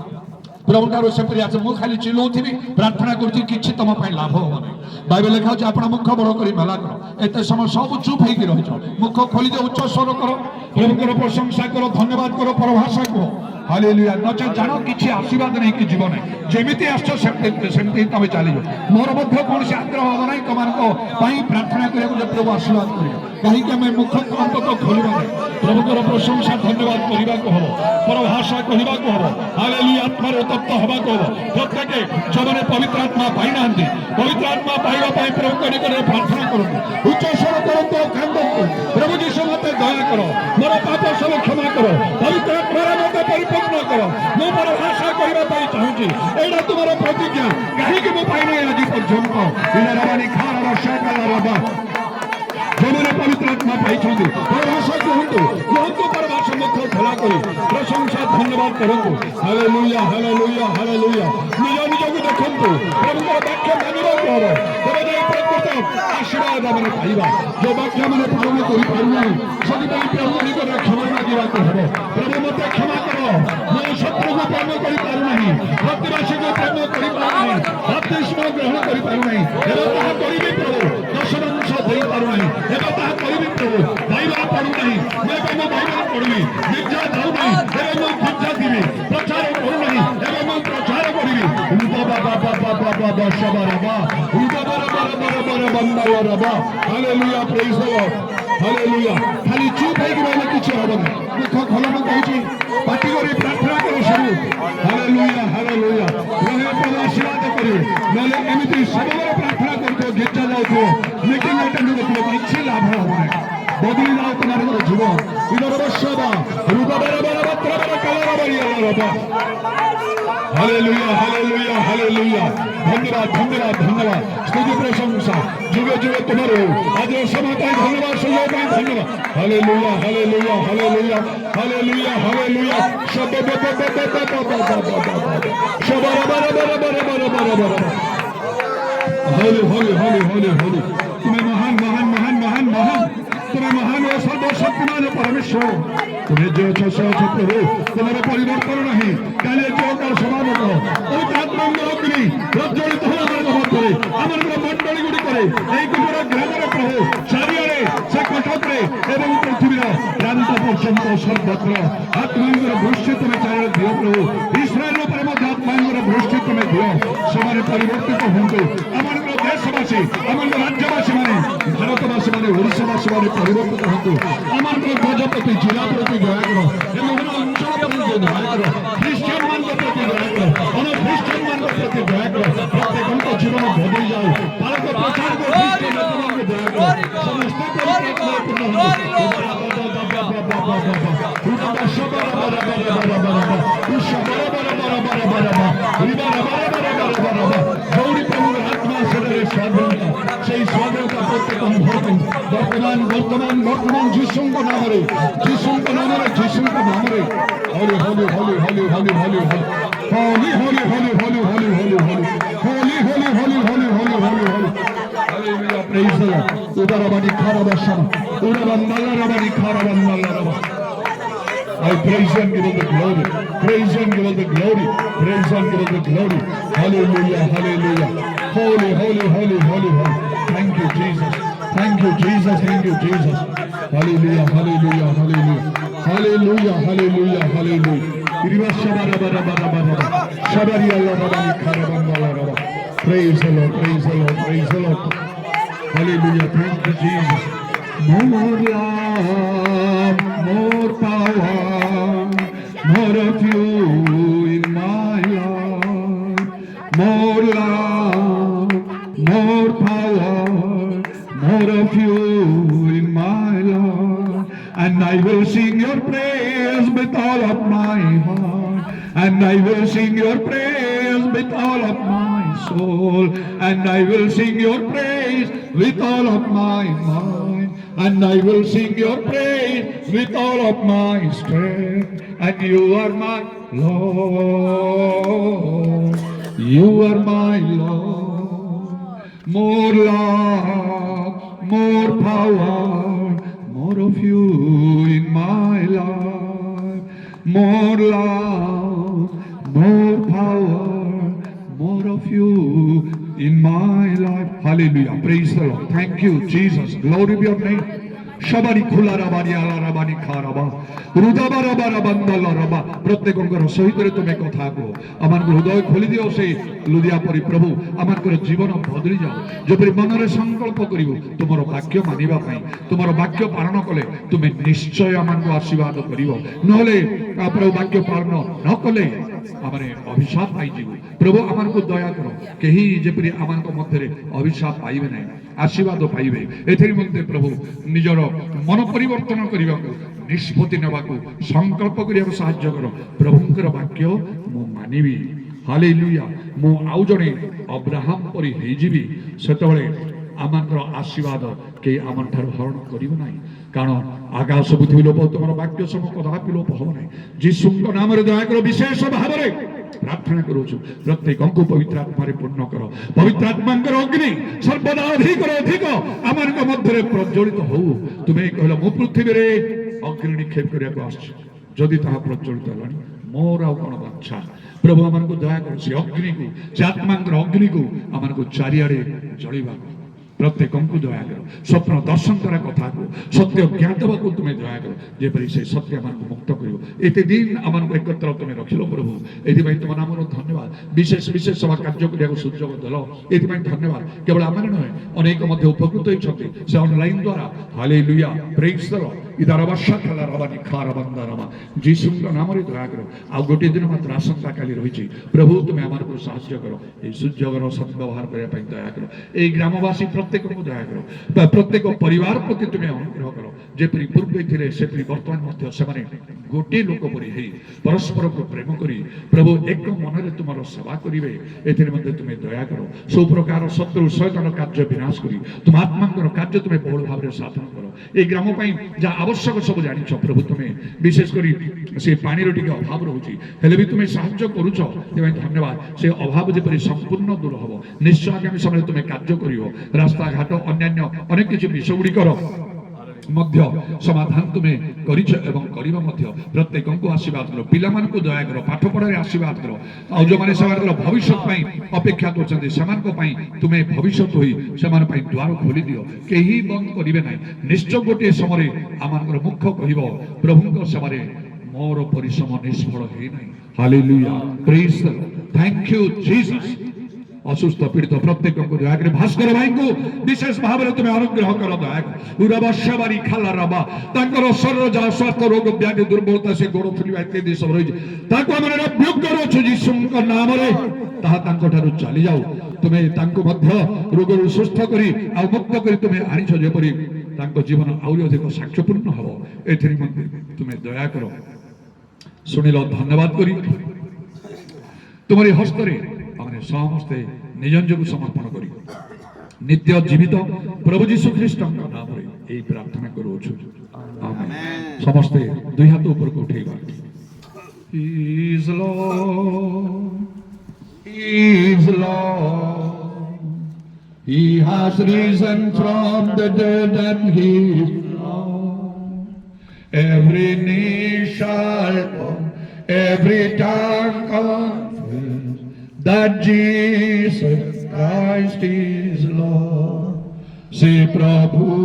प्रभु ठार सेपरी आज मु खाली चिल्लाउथिबी प्रार्थना करुच्ची किछि तम पई लाभ हो नहीं बाइबल लिखा होछि आपण मुख बड़ करी मेला करो एते समय सब चुप होई रहिछ मुख खोली दे उच्च स्वर करो प्रभुकर प्रशंसा करो धन्यवाद करो परभाषा करो हालेलुया नचे जानो किछि आशीर्वाद नहीं कि जीवन जेमिति आछो सेमति तमे चली जाओ मोर मध्य कौन से आग्रह हो नहीं तमान को पई प्रार्थना करे प्रभु आशीर्वाद करियो कहीं के मैं मुख अंत खोलिबा प्रभुकर प्रशंसा धन्यवाद करबा को हबो परभाषा कहबा को हबो हालेलुया आत्मा तत्व हबा को हबो प्रत्येक जो माने पवित्र आत्मा पाई नांती पवित्र आत्मा पाइबा पई प्रभु करी करे प्रार्थना करो उच्च स्वर करंतो कांदंतो प्रभु जी मते दया करो मोर पाप सब क्षमा करो पवित्र आत्मा मते परिपूर्ण करो मो परभाषा कहबा पई चाहूची एडा तुम्हारा प्रतिज्ञा कहीं के मो पाई नै आज पर्यंत बिना खारा वर्षा का जो मैंने पवित्र आत्मा पाई परभाषा कहतु परभाषा मुख खोला करी प्रशंसा धन्यवाद करतु हालेलुया हालेलुया हालेलुया निज निजक देखंतु प्रभुर वाक्य मानिबा को हबो तबे प्रकृत आशीर्वाद मैंने पाइबा जो वाक्य मैंने पालन करि पारुना सदी प्रभु निकट क्षमा मांगिबा को हबो प्रभु मते क्षमा करो मो शत्रु को प्रेम करि पारुना प्रतिवासी को प्रेम करि पारुना बपतिस्मा ग्रहण करि पारुना एबे ताहा करिबे प्रभु दशवंश देई पारुना एबे ताहा करिबे प्रभु बाइबल पढु नहीं मैं कहबो बाइबल पढुनी गिरजा जाऊ नहीं एबे मैं गिरजा दिबी प्रचार करू नहीं एबे मैं प्रचार करिबी उदा बाबा शबाराबा उदा बारा बंदा रबा hallelujah praise the Lord hallelujah खाली चुप है कि मैं किछ हबन मुख खोला मैं कहूची पाटी करी प्रार्थना करो शुरू हालेलुया हालेलुया रहे प्रभु आशीर्वाद करी नले एमिति सबरे प्रार्थना करतो गिरजा जाउतो मीटिंग अटेंड करतो किछि लाभ होबे बदली जाओ तुम्हारे जीवन इधर बसबा रुबा बरा कलर बरिया रबा हालेलुया हालेलुया हालेलुया धन्यवाद धन्यवाद धन्यवाद स्तुति प्रशंसा जुगे जुगे तुम्हारे आज समय का धन्यवाद सुयोग का धन्यवाद hallelujah hallelujah hallelujah hallelujah hallelujah शब्द Holi holy holy holy Holi तुम्हें महान महान महान महान महान तुम्हें महान और सर्वशक्तिमान परमेश्वर तुम्हें जो प्रभु तुम्हारे परिवर्तन नहीं काले जो कर समान करो अग्नि प्रज्वलित होकर मंडली गुड़ी करे ग्राम प्रभु चारिआडे से कटक एवं पृथ्वी प्रांत पर्यंत सर्वत्र आत्मा दृष्टि तुम्हें चार दियो प्रभु इस्राएल आत्मा दृष्टि तुम्हें दियो से परिवर्तित हूँ आम देशवासी आम राज्यवासी मैंने भारतवासी मैंने ओडावासी मैंने परिवर्तित हूँ आम गजपति जिला प्रति दया कर अंचल प्रति दया कर ख्रीस्टियन मान प्रति दया कर हम ख्रीस्टियन मान प्रति दया कर प्रत्येक जीवन बदल जाओ भारत प्रचार को दया कर वर्तमान वर्तमान वर्तमान जीशु नाम जीशु नाम जीशु नाम holy holy holy holy holy holy holy holy holy holy holy holy holy holy holy holy holy holy holy hallelujah praise the lord उदाराबानी खाराबाशा उदाराबानी खाराबानी खाराबानी I praise him, give him the glory. Praise and give us the glory. Praise and give us the glory. Hallelujah, hallelujah. Holy, holy, holy, holy, holy. Thank you, Jesus. Thank you, Jesus. Thank you, Jesus. Hallelujah, hallelujah, hallelujah. Hallelujah, hallelujah, hallelujah. Praise the Lord, praise the Lord, praise the Lord. Hallelujah, thank you, Jesus. More love, more power, more of you in my life. More love, more power, more of you in my life. And I will sing your praise with all of my heart. And I will sing your praise with all of my soul. And I will sing your praise with all of my mind. And I will sing your praise with all of my strength. And you are my Lord. You are my Lord. More love, more power, more of you in my life. More love, more power, more of you in my life. Hallelujah. Praise the Lord. Thank you, Jesus. Glory be your name. Shabari khula rabani ala rabani kharaba rudaba rabara bandala raba প্রত্যেকଙ୍କର ସହିତ ତୁମେ କଥା କୁହ ଆମମାନଙ୍କୁ ହୃଦୟ ଖୋଲି ଦିଅ ସେ ଲୁଦିଆ ପରି ପ୍ରଭୁ ଆମଙ୍କର ଜୀବନ ବଦଳି ଯାଉ ଯେପରି ମନରେ ସଂକଳ୍ପ କରିବୁ ତୁମର ବାକ୍ୟ ମାନିବା ପାଇଁ ତୁମର ବାକ୍ୟ ପାଳନ କଲେ ତୁମେ ନିଶ୍ଚୟ ଆମମାନଙ୍କୁ ଆଶୀର୍ବାଦ କରିବ ନହେଲେ ପ୍ରଭୁ ବାକ୍ୟ ପାଳନ ନ କଲେ ଆମେ ଅଭିଶାପ ପାଇଯିବୁ ପ୍ରଭୁ ଆମମାନଙ୍କୁ ଦୟା କର କେହି ଯେପରି ଆମଙ୍କ ମଧ୍ୟରେ ଅଭିଶାପ ପାଇବେ ନାହିଁ ଆଶୀର୍ବାଦ ପାଇବେ ଏଥିରେ ମଧ୍ୟ ପ୍ରଭୁ ନିଜର ମନ ପରିବର୍ତ୍ତନ କରିବାକୁ ନିଷ୍ପତ୍ତି ନେବାକୁ ସଂକଳ୍ପ କରିବାକୁ ସାହାଯ୍ୟ କର ପ୍ରଭୁଙ୍କର ବାକ୍ୟ ମୁଁ ମାନିବି ହାଲେଲୁୟା ମୁଁ ଆଉ ଜଣେ ଅବ୍ରାହମ ପରି ହେଇଯିବି ସେତେବେଳେ ଆମଙ୍କର ଆଶୀର୍ବାଦ କେହି ଆମଠାରୁ ହରଣ କରିବ ନାହିଁ କାରଣ ଆକାଶ ପୃଥିବୀ ଲୋପ ତୁମର ବାକ୍ୟ ସମ କଦାପି ଲୋପ ହେବ ନାହିଁ ଯୀଶୁଙ୍କ ନାମରେ ଦୟାକର ବିଶେଷ ଭାବରେ ପ୍ରାର୍ଥନା କରୁଛୁ ପ୍ରତ୍ୟେକଙ୍କୁ ପବିତ୍ର ଆତ୍ମାରେ ପୂର୍ଣ୍ଣ କର ପବିତ୍ର ଆତ୍ମାଙ୍କର ଅଗ୍ନି ସର୍ବଦା ଅଧିକ ଆମମାନଙ୍କ ମଧ୍ୟରେ ପ୍ରଜ୍ୱଳିତ ହଉ ତୁମେ କହିଲ ମୁଁ ପୃଥିବୀରେ ଅଗ୍ନି ନିକ୍ଷେପ କରିବାକୁ ଆସିଛି ଯଦି ତାହା ପ୍ରଜ୍ୱଳିତ ହେଲାଣି ମୋର ଆଉ କ'ଣ ବାଚ୍ଛା ପ୍ରଭୁ ଆମମାନଙ୍କୁ ଦୟା କର ସେ ଅଗ୍ନିକୁ ସେ ଆତ୍ମାଙ୍କର ଅଗ୍ନିକୁ ଆମମାନଙ୍କୁ ଚାରିଆଡ଼େ ଜଳିବାକୁ ପ୍ରତ୍ୟେକଙ୍କୁ ଦୟା କର ସ୍ୱପ୍ନ ଦର୍ଶନ ଦ୍ୱାରା କଥାକୁ ସତ୍ୟ ଜ୍ଞାନ ଦେବାକୁ ତୁମେ ଦୟା କର ଯେପରି ସେ ସତ୍ୟ ଆମମାନଙ୍କୁ ମୁକ୍ତ କରିବ ଏତେ ଦିନ ଆମମାନଙ୍କୁ ଏକତ୍ର ତୁମେ ରଖିଲ ପ୍ରଭୁ ଏଥିପାଇଁ ତୁମ ନାମର ଧନ୍ୟବାଦ ବିଶେଷ ସଭା କାର୍ଯ୍ୟ କରିବାକୁ ସୁଯୋଗ ଦେଲ ଏଥିପାଇଁ ଧନ୍ୟବାଦ କେବଳ ଆମେ ନୁହେଁ ଅନେକ ମଧ୍ୟ ଉପକୃତ ହୋଇଛନ୍ତି ସେ ଅନଲାଇନ୍ ଦ୍ୱାରା ହାଲେଲୁୟା ପ୍ରେଜ୍ ଦ ଲର୍ଡ ଇଦାର ବର୍ଷା ଖେଲା ରବାନି ଖାର ବନ୍ଦା ରମା ଯୀଶୁଙ୍କ ନାମରେ ଦୟା କର ଆଉ ଗୋଟିଏ ଦିନ ମାତ୍ର ଆସନ୍ତାକାଲି ରହିଛି ପ୍ରଭୁ ତୁମେ ଆମମାନଙ୍କୁ ସାହାଯ୍ୟ କର ଏହି ସୁଯୋଗର ସଦ୍ବ୍ୟବହାର କରିବା ପାଇଁ ଦୟା କର ଏହି ଗ୍ରାମବାସୀ ପ୍ରତ୍ୟେକଙ୍କୁ ଦୟା କର ପ୍ରତ୍ୟେକ ପରିବାର ପ୍ରତି ତୁମେ ଅନୁଗ୍ରହ କର ଯେପରି ପୂର୍ବେ ଥିଲେ ସେପରି ବର୍ତ୍ତମାନ ମଧ୍ୟ ସେମାନେ ଗୋଟିଏ ଲୋକ ପରି ହେଇ ପରସ୍ପରକୁ ପ୍ରେମ କରି ପ୍ରଭୁ ଏକ ମନରେ ତୁମର ସେବା କରିବେ ଏଥିରେ ମଧ୍ୟ ତୁମେ ଦୟା କର ସବୁ ପ୍ରକାର ଶତ୍ରୁ ଶୈତାନ କାର୍ଯ୍ୟ ବିନାଶ କରି ତୁମ ଆତ୍ମାଙ୍କର କାର୍ଯ୍ୟ ତୁମେ ବହୁଳ ଭାବରେ ସାଧନ କର এই গ্রাম ପାଇଁ ଯାହା ଆବଶ୍ୟକ ସବୁ ଜାଣିଛ ପ୍ରଭୁ ତୁମେ ବିଶେଷ କରି ସେ ପାଣିର ଟିକେ ଅଭାବ ରହୁଛି ହେଲେ ବି ତୁମେ ସାହାଯ୍ୟ କରୁଛ ସେଥିପାଇଁ ଧନ୍ୟବାଦ ସେ ଅଭାବ ଯେପରି ସମ୍ପୂର୍ଣ୍ଣ ଦୂର ହେବ ନିଶ୍ଚୟ ଆଗାମୀ ସମୟରେ ତୁମେ କାର୍ଯ୍ୟ କରିବ ରାସ୍ତାଘାଟ ଅନ୍ୟାନ୍ୟ ଅନେକ କିଛି ବିଷୟ ଗୁଡ଼ିକର ମଧ୍ୟ ସମାଧାନ ତୁମେ କରିଛ ଏବଂ କରିବ ମଧ୍ୟ ପ୍ରତ୍ୟେକଙ୍କୁ ଆଶୀର୍ବାଦ କର ପିଲାମାନଙ୍କୁ ଦୟା କର ପାଠ ପଢ଼ାରେ ଆଶୀର୍ବାଦ କର ଆଉ ଯେଉଁମାନେ ସେମାନଙ୍କର ଭବିଷ୍ୟତ ପାଇଁ ଅପେକ୍ଷା କରୁଛନ୍ତି ସେମାନଙ୍କ ପାଇଁ ତୁମେ ଭବିଷ୍ୟତ ହୋଇ ସେମାନଙ୍କ ପାଇଁ ଦ୍ୱାର ଖୋଲି ଦିଅ କେହି ବନ୍ଦ କରିବେ ନାହିଁ ନିଶ୍ଚୟ ଗୋଟିଏ ସମୟରେ ଆମମାନଙ୍କର ମୁଖ କହିବ ପ୍ରଭୁଙ୍କ ସେବାରେ ମୋର ପରିଶ୍ରମ ନିଷ୍ଫଳ ହେଇନାହିଁ ହାଲେଲୁୟା ପ୍ରେଜ୍ ଦ ଲର୍ଡ ଥ୍ୟାଙ୍କ ୟୁ ଜିସସ୍ অসুস্থ পীড়িত প্রত্যেকଙ୍କୁ দয়াকরে ভাস্কর ভাইଙ୍କୁ বিশেষ ভাବରେ তুমি অনুগ্রহ কর দয়াকরে উরবশবারি খালা রাবা তাଙ୍କର শরীর যা স্বাস্থ্য রোগ ব্যাধি দুর্বলতা সে গোড় ফুলিবা ইত্যাদি সব রয়েছে ତାକୁ ଆମେ ରେବ୍ୟୁକ କରୁଛୁ ଯୀଶୁଙ୍କ ନାମରେ ତାହା ତାଙ୍କ ଠାରୁ ଚାଲି ଯାଉ ତୁମେ ତାଙ୍କୁ ମଧ୍ୟ ରୋଗରୁ ସୁସ୍ଥ କରି ଆଉ ମୁକ୍ତ କରି ତୁମେ ଆଣିଛ ଯେପରି ତାଙ୍କ ଜୀବନ ଆହୁରି ଅଧିକ ସାକ୍ଷ୍ୟପୂର୍ଣ୍ଣ ହେବ ଏଥିରେ ମଧ୍ୟ ତୁମେ ଦୟା କର ଶୁଣିଲ ଧନ୍ୟବାଦ କରି ତୁମରି ହସ୍ତରେ ଆମେ ସମସ୍ତେ ନିଜ ନିଜକୁ ସମର୍ପଣ କରି ନିତ୍ୟ ଜୀବିତ ପ୍ରଭୁ ଯୀଶୁ ଖ୍ରୀଷ୍ଟଙ୍କ ନାମରେ ଏହି ପ୍ରାର୍ଥନା କରୁଅଛୁ ଆମେନ୍ ସମସ୍ତେ ଦୁଇ ହାତ ଉପରକୁ ଉଠେଇବା He is Lord He is Lord He has risen from the dead and He is Lord Every knee shall bow every tongue confess that Jesus Christ is Lord. Say Prabhu,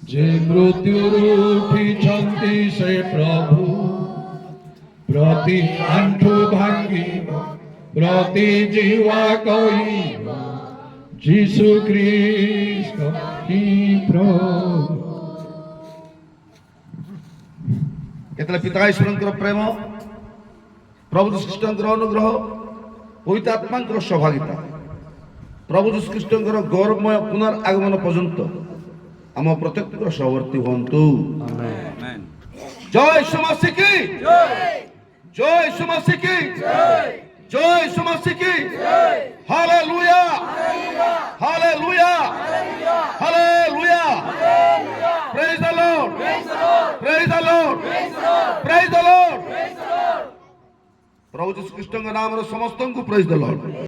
जे मृत्युरु उठिछन्ति से प्रभु, प्रति आंठु भांगिब, प्रति जीवा कहिब, जीशु ख्रीष्ट हि प्रभु। केतले पिता ईश्वरंकर प्रेम, प्रभु যীशु ख्रीष्टंकर अनुग्रह, पवित्र आत्मांकर सहभागिता, प्रभु যীशु ख्रीष्टंकर गौरवमय पुनरागमन पर्यंत आम प्रत्येक सहवर्ती हूँ। जय यीशु मसीह की, जय यीशु मसीह की, जय यीशु मसीह की। Hallelujah, hallelujah, hallelujah. Praise the lord, praise the lord, praise the lord. प्रभु যীशु ख्रीष्टंकर नाम समस्त को प्रेज द लॉर्ड।